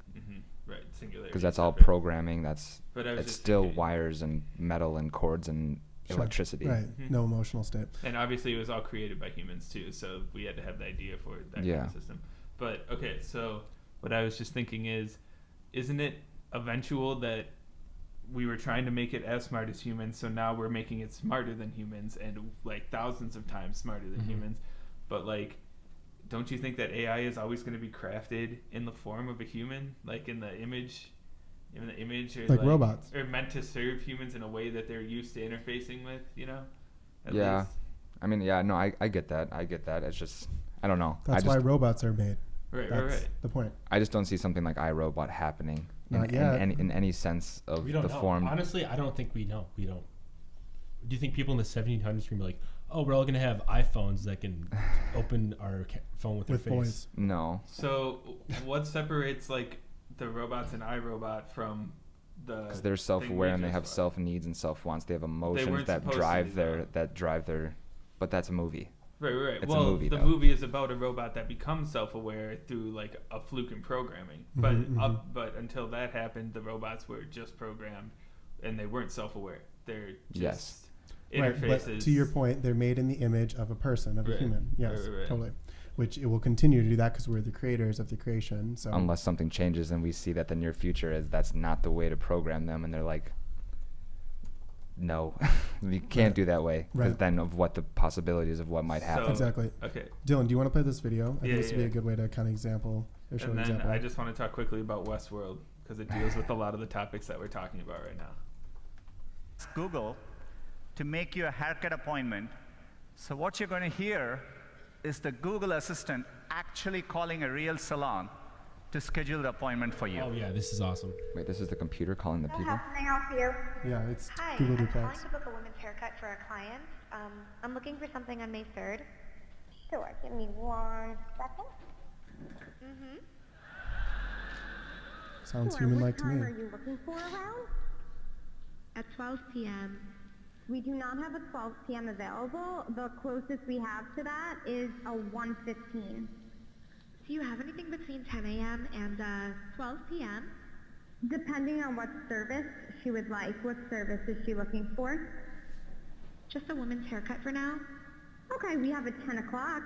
Right, singularity. Because that's all programming. It's still thinking, wires and metal and cords and electricity. Right, no emotional state. And obviously it was all created by humans too, so we had to have the idea for that kind of system. But okay, so what I was just thinking is, isn't it eventual that we were trying to make it as smart as humans, so now we're making it smarter than humans and like thousands of times smarter than humans, but like... Don't you think that AI is always going to be crafted in the form of a human, like in the image, or like robots, or meant to serve humans in a way that they're used to interfacing with, At least. I mean, no, I get that. It's just, I don't know. That's why robots are made. Right, That's the point. I just don't see something like iRobot happening in any sense of we don't the know. form. Honestly, I don't think we know. We don't. Do you think people in the 1700s can be like, oh, we're all going to have iPhones that can open our phone with their face? Voice. No. So what separates like the robots in iRobot from the... Because they're self-aware and they have self-needs and self-wants. They have emotions that drive their... But that's a movie. Right. It's Well, a movie, the though. movie is about a robot that becomes self-aware through like a fluke in programming. But until that happened, the robots were just programmed, and they weren't self-aware. They're just Right, interfaces. but to your point, they're made in the image of a person, of a Right. human. Yes, Right. totally. Which it will continue to do that because we're the creators of the creation. So Unless something changes and we see that the near future is that's not the way to program them, and they're like, no, we can't do that way. Because Right. then of what the possibilities of what might happen. So- exactly. Okay. Dylan, do you want to play this video? I think this would be yeah. a good way to kind of example or show And an then example. I just want to talk quickly about Westworld because it deals with a lot of the topics that we're talking about right now. Google to make you a haircut appointment. So what you're going to hear is the Google Assistant actually calling a real salon to schedule the appointment for you. Oh yeah, this is awesome. Wait, this is the computer calling the people? How can I help you? Yeah, it's Hi, Google I'm calling Duplex. to book a woman's haircut for a client. I'm looking for something on May 3rd. Sure, give me 1 second. Mm-hmm. Sounds Sure, human-like to what time me. are you looking for around? At 12 p.m. We do not have a 12 p.m. available. The closest we have to that is a 1:15. Do you have anything between 10 a.m. and 12 p.m.? Depending on what service she would like. What service is she looking for? Just a woman's haircut for now. Okay, we have a 10 o'clock.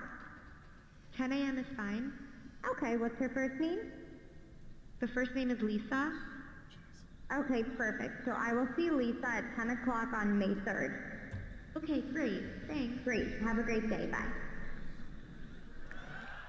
10 a.m. is fine. Okay, what's her first name? The first name is Lisa. Okay, perfect. So I will see Lisa at 10 o'clock on May 3rd. Okay, great. Thanks. Great. Have a great day. Bye.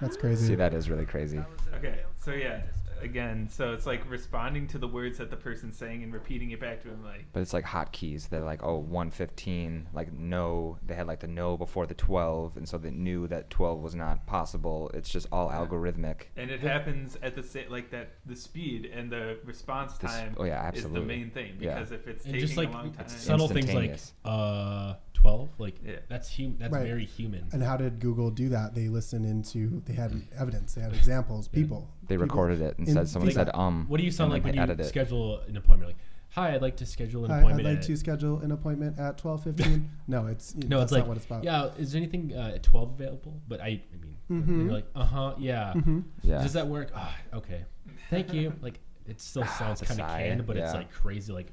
That's crazy. See, that is really crazy. Okay, so yeah, again, so it's like responding to the words that the person's saying and repeating it back to him, like. But it's like hotkeys. They're like, oh, 1:15, like no. They had like the no before the 12, and so they knew that 12 was not possible. It's just all algorithmic. And it happens at the like that the speed and the response This- time oh, yeah, is absolutely. the main thing Yeah. because if it's And taking just like a long time, subtle things like Instantaneous. 12, like Yeah. that's Right. very human. And how did Google do that? They listened into, they had evidence, they had examples, people. They People recorded it and in said someone feedback. said What do you sound and, like when they you edited it. schedule an appointment? Like, hi, I'd like to schedule an Hi, appointment. I'd like at-" to schedule an appointment at 12:15. No, it's No, that's it's like, not what it's about. yeah, is there anything at 12 available? But I mean, and you're like, yeah. Yeah. Does that work? Ah, okay. Thank you. Like, it still sounds it's a kind of sigh, canned, but it's yeah. like crazy. Like,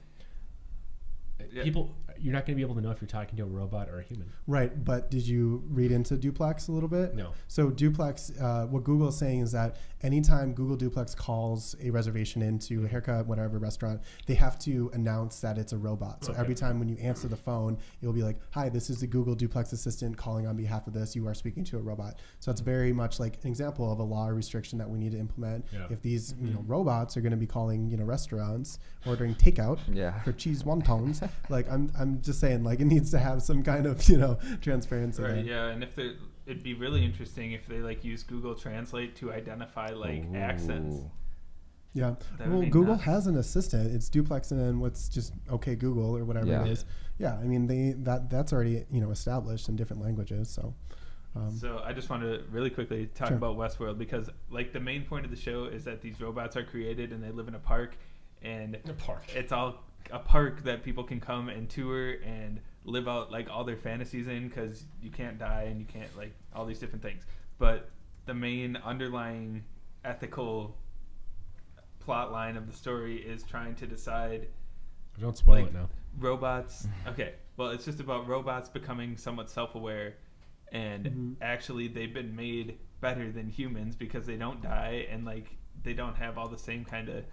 Yeah. people, you're not going to be able to know if you're talking to a robot or a human. Right, but did you read into Duplex a little bit? No. So Duplex, what Google is saying is that anytime Google Duplex calls a reservation into a haircut, whatever restaurant, they have to announce that it's a robot. So every time when you answer the phone, it'll be like, "Hi, this is the Google Duplex assistant calling on behalf of this. You are speaking to a robot." So it's very much like an example of a law or restriction that we need to implement. Yeah. If these robots are going to be calling restaurants, ordering takeout Yeah. for cheese wontons, like I'm just saying, like it needs to have some kind of transparency. Right, there. yeah, and if it'd be really interesting if they like use Google Translate to identify like accents. Ooh. Yeah. That would Well, be Google nuts. has an assistant. It's Duplex, and then what's just OK Google or whatever Yeah. it is. Yeah. I mean, that's already established in different languages. So. So I just want to really quickly talk Sure. about Westworld because like the main point of the show is that these robots are created and they live in a park, and A park. it's all a park that people can come and tour and live out like all their fantasies in because you can't die and you can't like all these different things. But the main underlying ethical plot line of the story is trying to decide Don't spoil like it now. robots. Okay, well, it's just about robots becoming somewhat self-aware, and actually they've been made better than humans because they don't die and like they don't have all the same kind of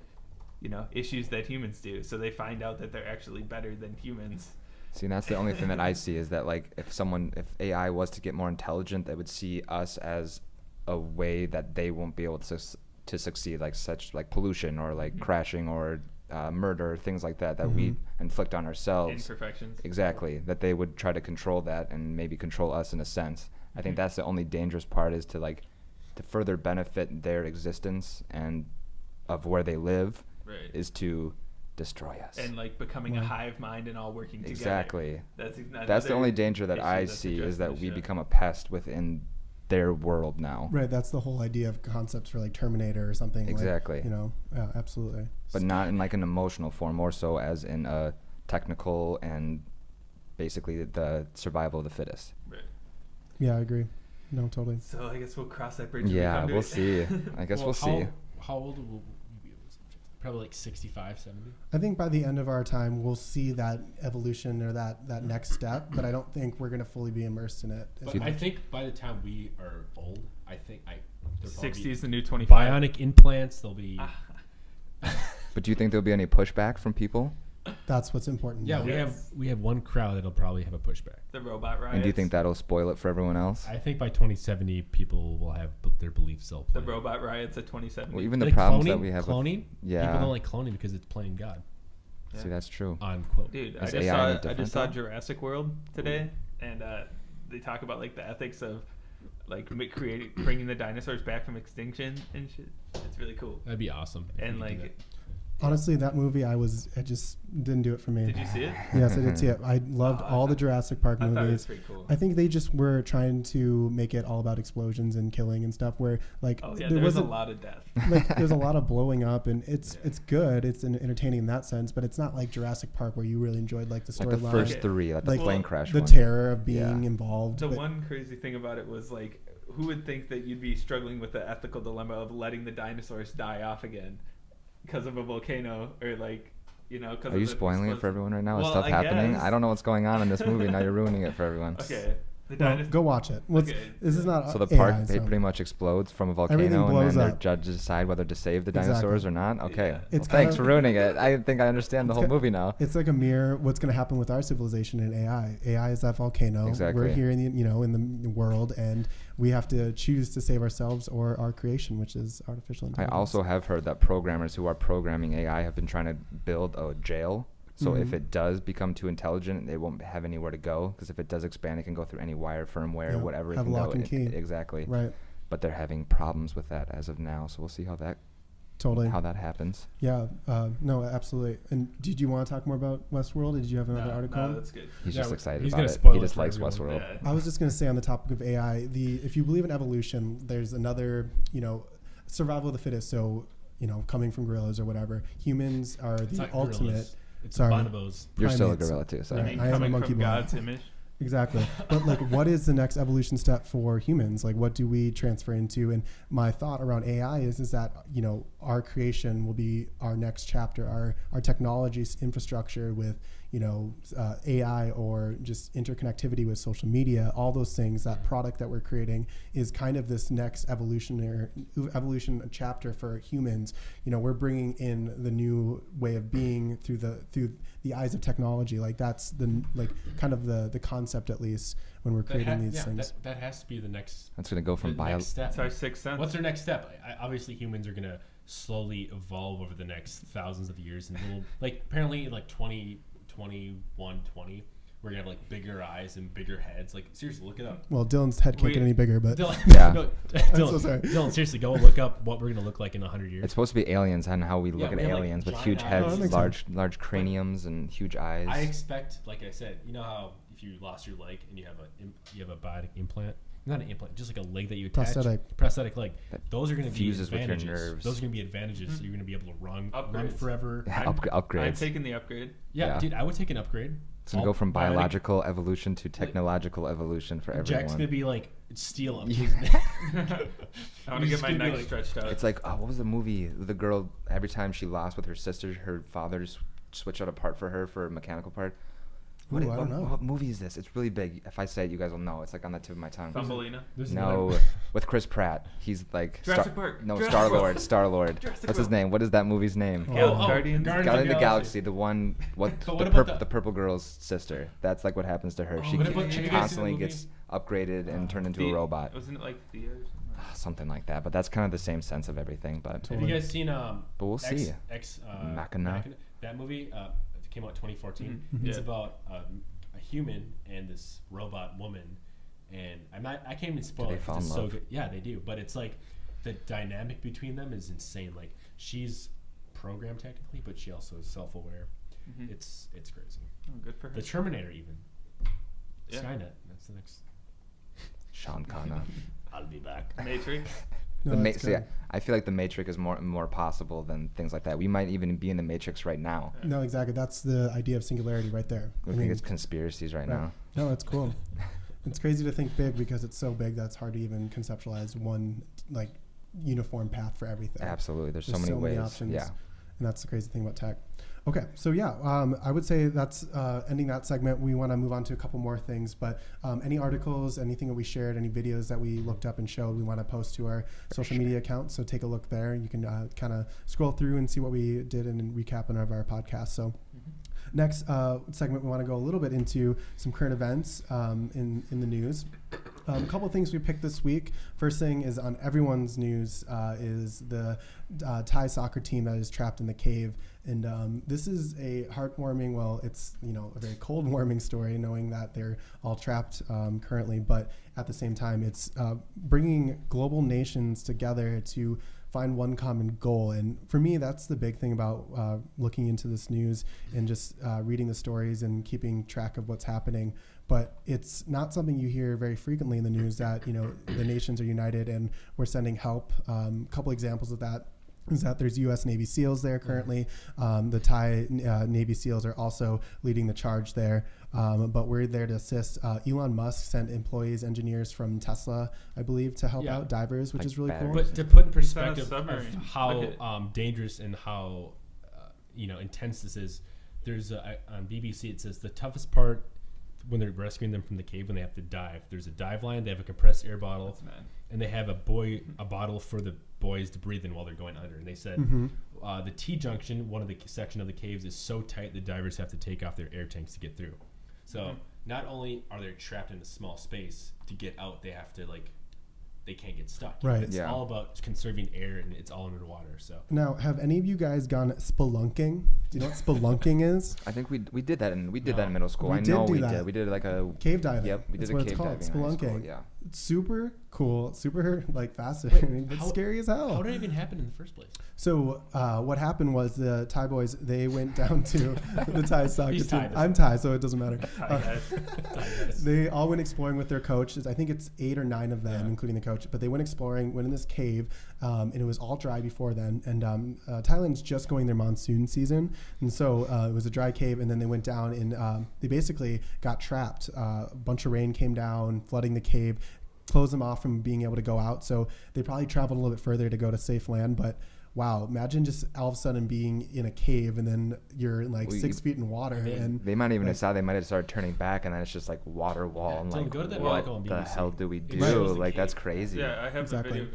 issues that humans do. So they find out that they're actually better than humans. See, and that's the only thing that I see is that like if AI was to get more intelligent, they would see us as a way that they won't be able to succeed, like such like pollution or like crashing or murder, things like that we inflict on ourselves. Imperfections. Exactly, that they would try to control that and maybe control us in a sense. I think that's the only dangerous part is to further benefit their existence and of where they live Right. is to destroy us. And like becoming a hive mind and all working together. Exactly. That's That's the only danger that I see is that we become a pest within their world now. Right. That's the whole idea of concepts for like Terminator or something. Exactly. Like, yeah, absolutely. But not in like an emotional form, more so as in a technical and basically the survival of the fittest. Right. Yeah, I agree. No, totally. So I guess we'll cross that bridge. when we Yeah, come to we'll it. see. I guess we'll see. How old will we be? Probably like 65, 70. I think by the end of our time, we'll see that evolution or that next step, but I don't think we're going to fully be immersed in it. But I think by the time we are old, I think 60 is the new 25. Bionic implants, they'll be... But do you think there'll be any pushback from people? That's what's important. Yeah, we have one crowd that'll probably have a pushback. The robot riots. And do you think that'll spoil it for everyone else? I think by 2070, people will have their beliefs still. The robot riots at 2070. Well, even the Like problems cloning, that we have cloning. Yeah. People don't like cloning because it's playing God. See, that's true. Unquote. Dude, Is I AI any just saw different, though? Jurassic World today, and they talk about like the ethics of like bringing the dinosaurs back from extinction and shit. It's really cool. That'd be awesome. if And we could do like, Honestly, that movie, it just didn't do it for me. did you see it? Yes, I did see it. I loved all the Jurassic Park I thought it was movies. pretty cool. I think they just were trying to make it all about explosions and killing and stuff. Where like Oh yeah, there there's a wasn't lot of death. like there's a lot of blowing up, and it's good. It's entertaining in that sense, but it's not like Jurassic Park where you really enjoyed like the Like the storyline, first Okay. three, like the Like, plane crash the one. terror of being Yeah. involved. The but- one crazy thing about it was like, who would think that you'd be struggling with the ethical dilemma of letting the dinosaurs die off again because of a volcano, or like, you know? Are you spoiling it for everyone right now? Is Well, stuff I happening? guess. I don't know what's going on in this movie. Now you're ruining it for everyone. Okay. The Well, dinosaurs. go watch it. This is not So the AI, park so- pretty much explodes from a Everything volcano, and blows then their up. judges decide whether to save the Exactly. dinosaurs or not. Okay, Yeah. well, It's thanks kind for of- ruining it. I think I understand the It's whole ki- movie now. It's like a mirror. What's going to happen with our civilization and AI? AI is that volcano. Exactly. We're here in the world, and we have to choose to save ourselves or our creation, which is artificial I intelligence. also have heard that programmers who are programming AI have been trying to build a jail. So if it does become too intelligent, they won't have anywhere to go. Because if it does expand, it can go through any wire, firmware, Yeah, whatever it have can lock go. and key. Exactly. Right. But they're having problems with that as of now. So we'll see how that Totally. happens. Yeah. No, absolutely. And did you want to talk more about Westworld? Or did you have another article? No, that's good. He's Yeah, just excited he's about gonna it. spoil He it just for likes everyone. Westworld. Yeah. I was just going to say on the topic of AI, if you believe in evolution, there's another, survival of the fittest. So, coming from gorillas or whatever, humans are It's the not ultimate. gorillas. It's Sorry. bonobos. You're still a primates. gorilla too. So Right. I mean, I am a coming monkey from boy. God's image. Exactly. But what is the next evolution step for humans? Like, what do we transfer into? And my thought around AI is that, our creation will be our next chapter, our technology infrastructure with, AI or just interconnectivity with social media, all those things, that product that we're creating is kind of this next evolution chapter for humans. We're bringing in the new way of being through the eyes of technology. Like that's kind of the concept, at least, when we're creating these things. That has to be the next. that's going to go from next step. It's our sixth sense. What's our next step? Obviously, humans are gonna slowly evolve over the next thousands of years, and apparently in 2020, we're gonna have bigger eyes and bigger heads. Seriously, look it up. Well, Dylan's head can't get any bigger, but Dylan, Yeah. no, I'm so sorry. Dylan, seriously, go look up what we're gonna look like in 100 years. It's supposed to be aliens and how we Yeah, look at we have, aliens with giant huge eyes. Oh, that heads, makes large craniums, and huge eyes. I expect, like I said, how if you lost your leg and you have a bionic implant, not an implant, just like a leg that you attach, prosthetic leg. Those are going to be fuses with your advantages. nerves. Those are going to be advantages. So you're going to be able to run Upgrades. forever. Upgrades. I'm taking the upgrade. Yeah, dude, I would take an upgrade. It's going to go from biological evolution to technological evolution for everyone. Jack's going to be steel up. I want to get my neck stretched out. It's like, what was the movie? The girl, every time she lost with her sister, her father just switched out a part for her for a mechanical part. I don't know. What movie is this? It's really big. If I say it, you guys will know. It's on the tip of my tongue. Thumbelina. No, with Chris Pratt. He's Jurassic Park. No, Jurassic Star-Lord. World. Star-Lord. Jurassic What's his World. name? What is that movie's name? Guardians. Guardians of the Galaxy. The one, the purple girl's sister. That's what happens to her. She have you guys seen the constantly movie? gets upgraded and turned into a robot. Wasn't it like Thea or something? Something like that. But that's kind of the same sense of everything. But Have you guys seen But we'll see. Machina? That movie it came out 2014. Mm-hmm. It's about a human and this robot woman, and I can't even spoil Do it. they fall 'cause in it's so love? good. Yeah, they do. But it's the dynamic between them is insane. She's programmed technically, but she also is self-aware. Mhm. It's crazy. Oh, good for her. The Terminator even. Yeah. Skynet. That's the next. Sean Connery. I'll be back. Matrix. No, that's good. I feel like the Matrix is more possible than things like that. We might even be in the Matrix right now. No, exactly. That's the idea of singularity right there. I think it's conspiracies right now. No, that's cool. It's crazy to think big because it's so big that's hard to even conceptualize one like uniform path for everything. Absolutely. There's so many ways. Options. Yeah. And that's the crazy thing about tech. Okay, so yeah, I would say that's ending that segment. We want to move on to a couple more things, but any articles, anything that we shared, any videos that we looked up and showed, we want to post to our social media accounts. So take a look there. You can kind of scroll through and see what we did and recap of our podcast. So next segment, we want to go a little bit into some current events in the news. A couple of things we picked this week. First thing is on everyone's news is the Thai soccer team that is trapped in the cave. And this is a heartwarming, well, it's a very cold, warming story, knowing that they're all trapped currently. But at the same time, it's bringing global nations together to find one common goal. And for me, that's the big thing about looking into this news and just reading the stories and keeping track of what's happening. But it's not something you hear very frequently in the news that, the nations are united and we're sending help. A couple examples of that is that there's U.S. Navy SEALs there currently. The Thai Navy SEALs are also leading the charge there. But we're there to assist. Elon Musk sent employees, engineers from Tesla, I believe, to help out divers, which is really cool. But to put in perspective of how dangerous and how intense this is, there's on BBC it says the toughest part when they're rescuing them from the cave when they have to dive. There's a dive line. They have a compressed air bottle, and they have a bottle for the boys to breathe in while they're going under. And they said the T junction, one of the section of the caves, is so tight the divers have to take off their air tanks to get through. So not only are they trapped in a small space, to get out they have to they can't get stuck. Right. It's all about conserving air, and it's all underwater. So now, have any of you guys gone spelunking? Do you know what spelunking is? I think we did that in middle school. We did. We did like a cave diving. Yep, we did That's what cave it's called, diving. In high spelunking. school, yeah. It's super cool, super fascinating, but scary as hell. How did it even happen in the first place? So what happened was the Thai boys, they went down to the Thai soccer team. I'm Thai, so it doesn't matter. They all went exploring with their coach. I think it's 8 or 9 of them, including the coach. But they went exploring, went in this cave, and it was all dry before then. And Thailand's just going their monsoon season. And so it was a dry cave, and then they went down and they basically got trapped. A bunch of rain came down, flooding the cave, closed them off from being able to go out. So they probably traveled a little bit further to go to safe land. But wow, imagine just all of a sudden being in a cave and then you're in 6 feet in water. And they might even decide they might have started turning back, and then it's just like water wall. And go to that what on the BBC. hell do we do? Right. That's crazy. Yeah, I have the video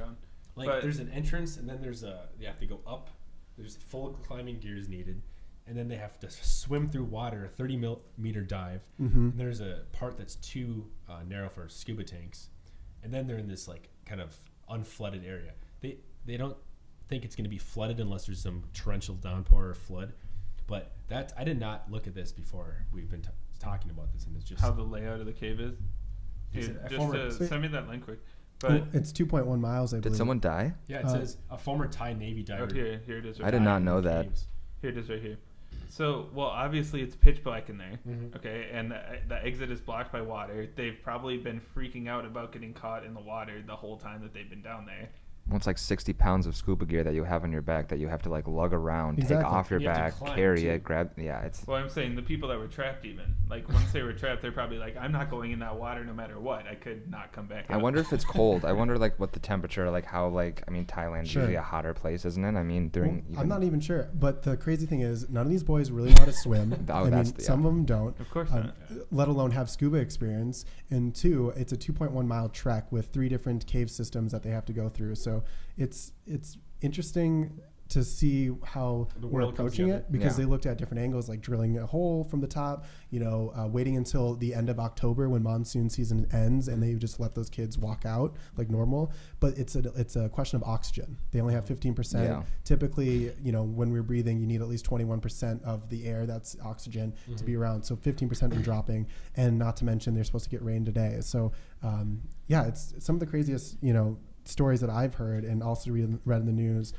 going. There's an entrance, and then they have to go up. There's full climbing gears needed. And then they have to swim through water, a 30-meter dive. And there's a part that's too narrow for scuba tanks. And then they're in this kind of unflooded area. They don't think it's going to be flooded unless there's some torrential downpour or flood. But I did not look at this before we've been talking about this, and it's just how the layout of the cave is. Dude, send me that link quick. But it's 2.1 miles, I believe. Did someone die? Yeah, it says a former Thai Navy diver. Oh, here it is. Right I did not know that. Here it is right here. So, obviously it's pitch black in there, okay, and the exit is blocked by water. They've probably been freaking out about getting caught in the water the whole time that they've been down there. Well, it's like 60 pounds of scuba gear that you have on your back that you have to lug around, take off your back, carry it, grab. Yeah, it's. Well, I'm saying the people that were trapped, even once they were trapped, they're probably I'm not going in that water no matter what. I could not come back. I wonder if it's cold. I wonder what the temperature, how Thailand's usually a hotter place, isn't it? I mean, during. I'm not even sure, but the crazy thing is, none of these boys really know how to swim. Some of them don't. Of course not. Let alone have scuba experience. And 2, it's a 2.1 mile trek with 3 different cave systems that they have to go through. So it's interesting to see how we're approaching it, because they looked at different angles, like drilling a hole from the top, waiting until the end of October when monsoon season ends, and they just let those kids walk out like normal. But it's a question of oxygen. They only have 15%. Yeah. Typically, when we're breathing, you need at least 21% of the air that's oxygen to be around. So 15% and dropping, and not to mention they're supposed to get rain today. So it's some of the craziest stories that I've heard and also read in the news.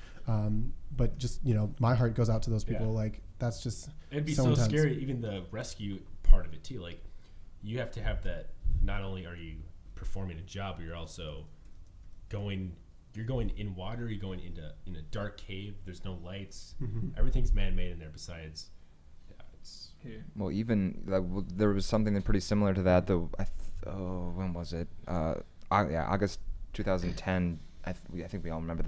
But just, my heart goes out to those people. That's just it'd be so so intense. scary, even the rescue part of it too. You have to have that. Not only are you performing a job, but you're also going in water. You're going in a dark cave. There's no lights. Everything's man-made in there besides. It's Well, even there was something pretty similar to that. Though when was it? August 2010. I think we all remember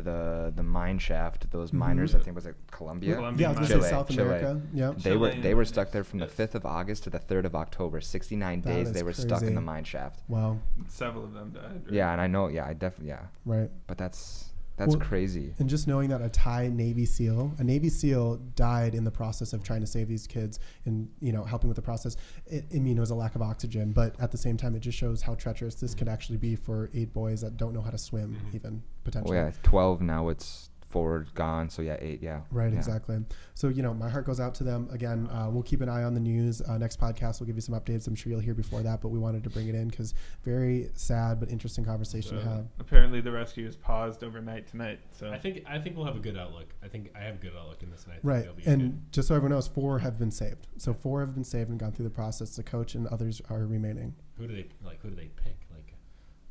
the mine shaft. Those miners, I think, was it Colombia? Yeah, I was going to say South America. Yeah. They were stuck there from the 5th of August to the 3rd of October. 69 days they were stuck in the mine shaft. Wow. Several of them died. Right? Yeah, and I know. Yeah, I definitely. Yeah. Right. But that's crazy. And just knowing that a Navy SEAL died in the process of trying to save these kids and, helping with the process. It was a lack of oxygen, but at the same time, it just shows how treacherous this could actually be for 8 boys that don't know how to swim, even potentially. Well, yeah, 12 now. It's 4 gone. So yeah, 8. Yeah. Right. Yeah. Exactly. So, my heart goes out to them. Again, we'll keep an eye on the news. Next podcast, we'll give you some updates. I'm sure you'll hear before that, but we wanted to bring it in because very sad but interesting conversation to have. Apparently, the rescue is paused overnight tonight. So I think we'll have a good outlook. I have a good outlook in this night. Right. And just so everyone knows, 4 have been saved. So 4 have been saved and gone through the process. The coach and others are remaining. Who do they pick?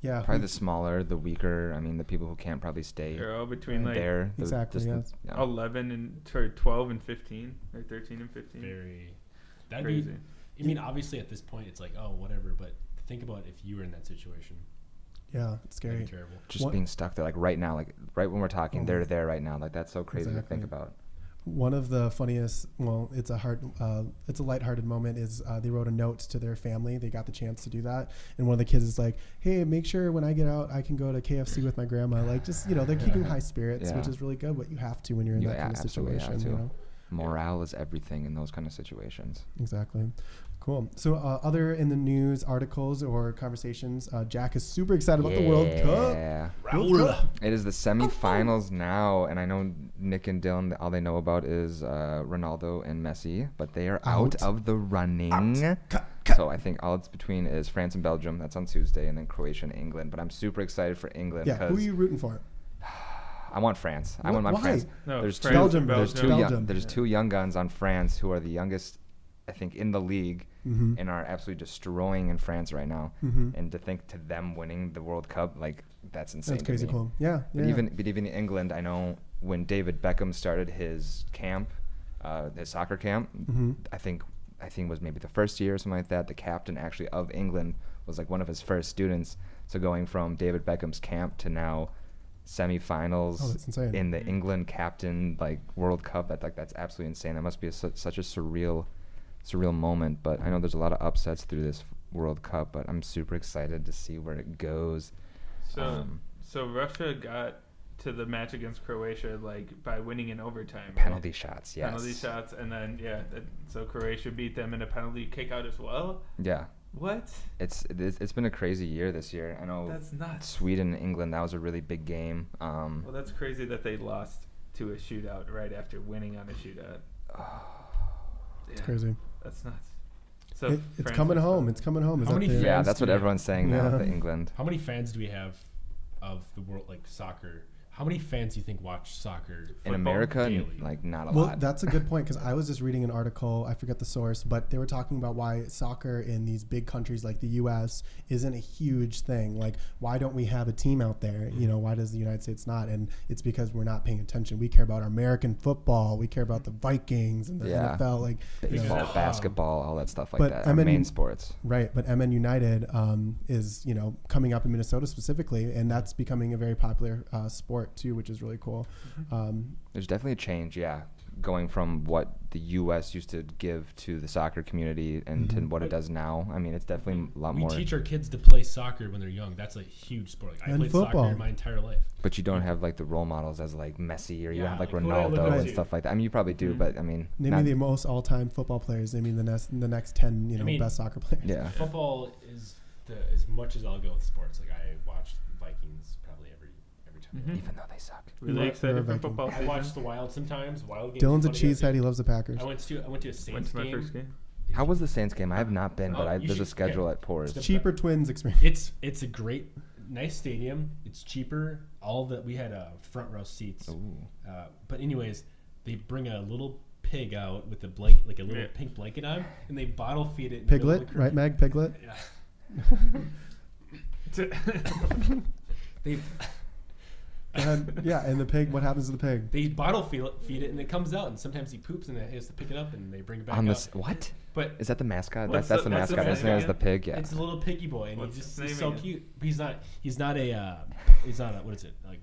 Yeah, probably the smaller, the weaker. I mean, the people who can't probably stay. They're all between exactly 11 and 12 and 15, or 13 and 15. That'd crazy. I mean, obviously at this point it's like, oh, whatever. But think about if you were in that situation. Yeah, it's scary. That'd be terrible. Just being stuck there, like right now, like right when we're talking, they're there right now. Like that's so crazy to think about. One of the funniest, it's a lighthearted moment is they wrote a note to their family. They got the chance to do that. And one of the kids is like, hey, make sure when I get out, I can go to KFC with my grandma. Like just, they're keeping high spirits, which is really good, but you have to when you're in that kind of situation. Morale is everything in those kind of situations. Exactly. Cool. So other in the news articles or conversations, Jack is super excited about the World Cup. Yeah. It is the semifinals now, and I know Nick and Dylan, all they know about is Ronaldo and Messi, but they are out of the running. So I think all it's between is France and Belgium. That's on Tuesday, and then Croatia and England. But I'm super excited for England. Yeah. Who are you rooting for? I want France. I want my France. No, there's Belgium. There's 2 young guns on France who are the youngest, I think, in the league, and are absolutely destroying in France right now. And to think to them winning the World Cup, like that's insane. That's crazy cool. Yeah. But even in England, I know when David Beckham started his camp, his soccer camp, I think it was maybe the first year or something like that. The captain actually of England was like one of his first students. So going from David Beckham's camp to now semifinals in the England captain World Cup, that's absolutely insane. That must be such a surreal moment. But I know there's a lot of upsets through this World Cup, but I'm super excited to see where it goes. So Russia got to the match against Croatia by winning in overtime. Penalty shots, yes. Penalty shots, and then so Croatia beat them in a penalty kick out as well. Yeah. What? It's been a crazy year this year. I know. That's nuts. Sweden and England, that was a really big game. Well, that's crazy that they lost to a shootout right after winning on a shootout. It's crazy. That's nuts. So it's coming home. It's coming home. Yeah, that's what everyone's saying now. The England. How many fans do we have of the world soccer? How many fans do you think watch soccer in America? Daily? Not a lot. Well, that's a good point because I was just reading an article. I forget the source, but they were talking about why soccer in these big countries like the U.S. isn't a huge thing. Like, why don't we have a team out there? Why does the United States not? And it's because we're not paying attention. We care about our American football. We care about the Vikings and the NFL, baseball, basketball, all that stuff that. Our main sports. Right, but MN United is coming up in Minnesota specifically, and that's becoming a very popular sport too, which is really cool. There's definitely a change, going from what the U.S. used to give to the soccer community and to what it does now. I mean, it's definitely a lot more. We teach our kids to play soccer when they're young. That's a huge sport. I played soccer my entire life. But you don't have the role models as Messi or you don't have Ronaldo and stuff like that. I mean, you probably do, but I mean, name me the most all-time football players. Name me the next 10 best soccer players. Yeah, football is as much as I'll go with sports. I watch Vikings probably every time. Even though they suck. Really excited for football. I watch the Wild sometimes. Wild games. Dylan's a cheesehead. He loves the Packers. I went to a Saints my first game. How was the Saints game? I have not been, but there's a schedule at Poors. Cheaper Twins experience. It's a great, nice stadium. It's cheaper. We had front row seats. But anyways, they bring a little pig out with a blanket, a little pink blanket on, and they bottle feed it. Piglet, right, Meg? Piglet. Yeah. And the pig. What happens to the pig? They bottle feed it, and it comes out, and sometimes he poops, and he has to pick it up, and they bring it back On out. this, what? But Is that the mascot? What's That's the- the that's the mascot, isn't it? mascot? Is the pig? Yeah. It's a little piggy boy, and What's he's his so name cute. He's not a what is it like?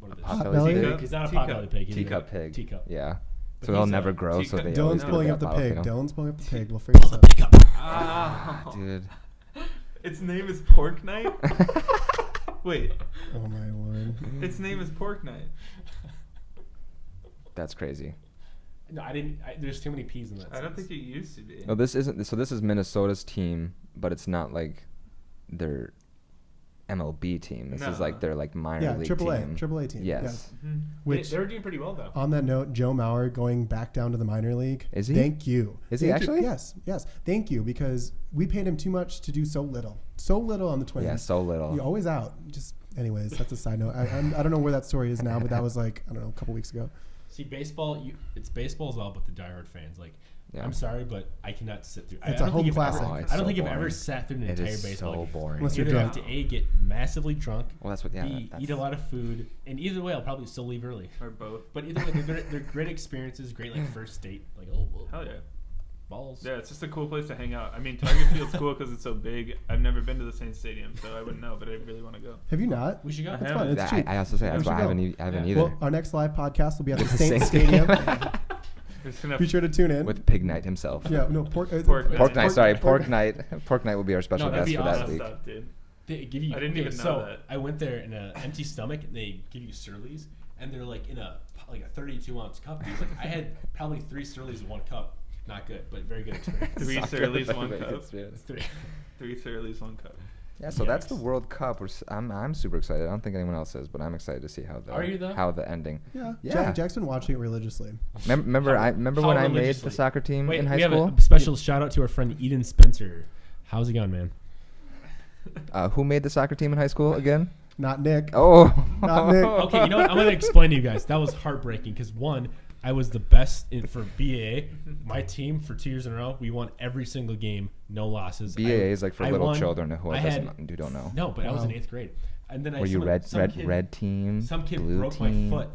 What are Potbelly Potbelly? pig? He's not a Teacup. potbelly pig. He's Teacup a pig. Teacup. Yeah. But So they'll he's never a grow. So teacup. they always Dylan's gotta pulling get up the bottle pig. feed 'em. Dylan's pulling up the pig. We'll figure this out. Ah. Dude. Its name is Pork Night? Wait, Oh my lord. its name is Pork Night. That's crazy. No, I didn't. There's too many P's in that. I don't sentence. think it used to be. No, this isn't. So this is Minnesota's team, but it's not like their MLB team. This is No. like their like minor Yeah, league AAA, team. AAA team. Yes. Mhm. Which they were doing pretty well though. on that note, Joe Mauer going back down to the minor league. Is he? Thank you. Is he Thank you. actually? Yes. Thank you, because we paid him too much to do so little. So little on the Twins. Yeah, so little. You're always out. Just anyways, that's a side note. I don't know where that story is now, but that was like, I don't know, a couple weeks ago. See, baseball, it's baseball is all about the diehard fans. Like, Yeah. I'm sorry, but I cannot sit through. It's I a don't home think you've classic. Ever, Oh, it's I don't so think you've ever boring. sat through an It entire is baseball so game. boring. Unless You you're either have drunk. to A, get massively drunk, Well, that's what. Yeah. B, that's, eat a lot of food, and either way, I'll probably still leave early. Or both. But either way, they're great experiences, great like first date, like whoa, Hell yeah. balls. Yeah, it's just a cool place to hang out. I mean, Target Field's cool because it's so big. I've never been to the Saints Stadium, so I wouldn't know, but I really want to go. Have you not? We should go. I It's haven't. fun. It's Yeah, cheap. I also say We that's should why I go. haven't Yeah. either. Well, our next live podcast will be at the The Saints Saints Stadium. We're just gonna Be sure to tune in. With Pig Night himself. Yeah, no, pork night. Pork Night. Sorry, Pork Night. Pork Night will be our special that'd guest be for awesome that week. stuff, dude. They give you. I didn't even know so that. I went there in an empty stomach, and they give you Surly's, and they're like in a 32-ounce cup. Dude. Like I had probably 3 Surly's in one cup. Not good, but very good experience. 3 Surly's, 1 cup. Three. 3 Surly's, 1 cup. Yeah, so that's the Yikes. World Cup. I'm super excited. I don't think anyone else is, but I'm excited to see how Are you though? how the ending. Yeah. Yeah. Jack's been watching it religiously. Remember How when I made religiously? the soccer team Wait, in high we school? have a special shout out to our friend Eden Spencer. How's it going, man? Who made the soccer team in high school again? Not Nick. Oh, Not Nick. Okay, you know what? I'm gonna explain to you guys. That was heartbreaking because one, I was the best for BAA. My team for 2 years in a row, we won every single game, no losses. BAA is like for I little won- children who I had- don't know. No, but I was in Wow. 8th grade, and then Were you red team? Some kid blue broke team? my foot.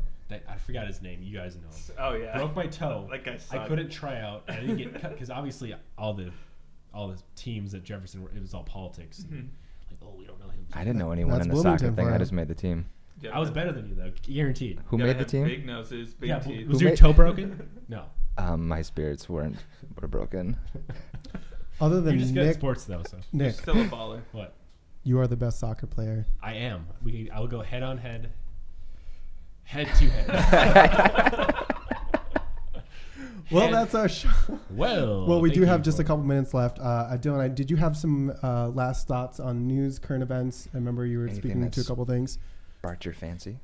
I forgot his name. You guys know. Him. Oh, yeah. Broke my toe. That guy I sucked. couldn't try out. And I didn't get cut because obviously all the teams at Jefferson it was all politics. And like, oh, we don't know him. I didn't know anyone That's in the soccer Bloomington thing. for I you. just made the team. Yeah, I was better than you though, guaranteed. Who gotta made the have team? Big noses, big Yeah, teeth. was Who your made- toe broken? No. My spirits were broken. Other than You're just good at Nick, sports though, so You're Nick, still a baller. what? you are the best soccer player. I am. I will go head on head to head. Well, And- that's our show. Well, We thank do you have just for- a couple minutes left. Dylan, did you have some last thoughts on news, current events? I remember you were Anything speaking to a that's- couple things. Sparked your fancy?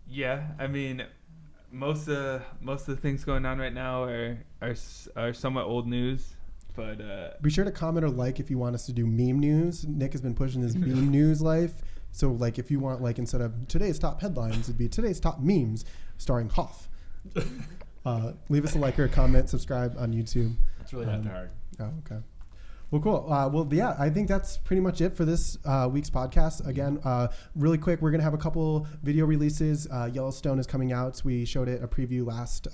Yeah, I mean, most of the things going on right now are somewhat old news, but Be sure to comment or like if you want us to do meme news. Nick has been pushing his meme news life. So, like, if you want, like, instead of today's top headlines, it'd be today's top memes starring Hoff. Leave us a like or a comment, subscribe on YouTube. It's really not that hard. Oh, okay. Well, cool. Well, yeah, I think that's pretty much it for this week's podcast. Again, really quick, we're going to have a couple video releases. Yellowstone is coming out. We showed it a preview last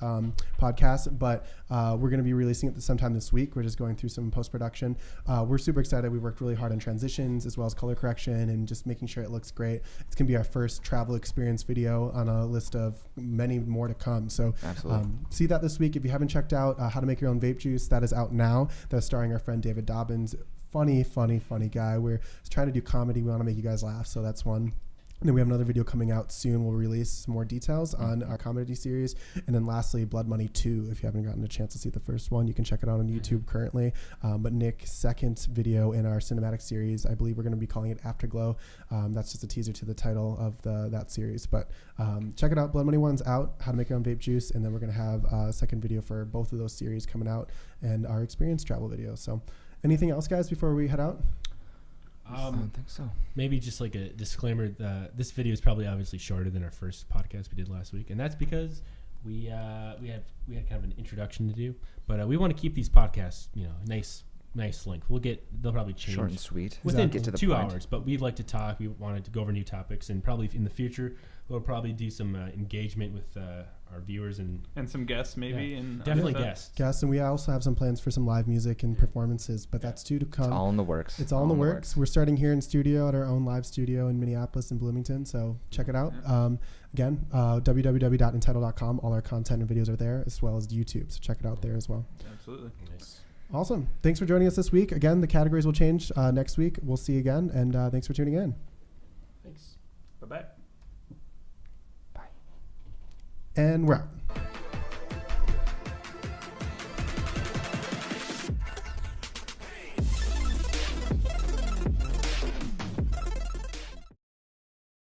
podcast, but we're going to be releasing it sometime this week. We're just going through some post-production. We're super excited. We worked really hard on transitions as well as color correction and just making sure it looks great. It's going to be our first travel experience video on a list of many more to come. So Absolutely. see that this week. If you haven't checked out How to Make Your Own Vape Juice, that is out now. That's starring our friend David Dobbins. Funny guy. We're trying to do comedy. We want to make you guys laugh, so that's one. And then we have another video coming out soon. We'll release some more details on our comedy series. And then lastly, Blood Money 2. If you haven't gotten a chance to see the first one, you can check it out on YouTube currently. But Nick's second video in our cinematic series, I believe we're going to be calling it Afterglow. That's just a teaser to the title of that series. But check it out. Blood Money 1's out, How to Make Your Own Vape Juice. And then we're going to have a second video for both of those series coming out and our experience travel video. So anything else, guys, before we head out? I don't think so. Maybe just like a disclaimer. This video is probably obviously shorter than our first podcast we did last week, and that's because we had kind of an introduction to do. But we want to keep these podcasts, nice, nice length. They'll probably change Short and sweet. within Get to the 2 point. hours. But we'd like to talk. We wanted to go over new topics, and probably in the future we'll probably do some engagement with our viewers and some guests maybe. And definitely other guests. Guests, and we also have some plans for some live music and performances, but that's due to come. It's all in the works. It's all in the works. We're starting here in studio at our own live studio in Minneapolis and Bloomington, so check it out. Again, www.entitled.com. All our content and videos are there, as well as YouTube, so check it out there as well. Absolutely. Nice. Awesome. Thanks for joining us this week. Again, the categories will change next week. We'll see you again, and thanks for tuning in. Thanks. Bye-bye. And we're out.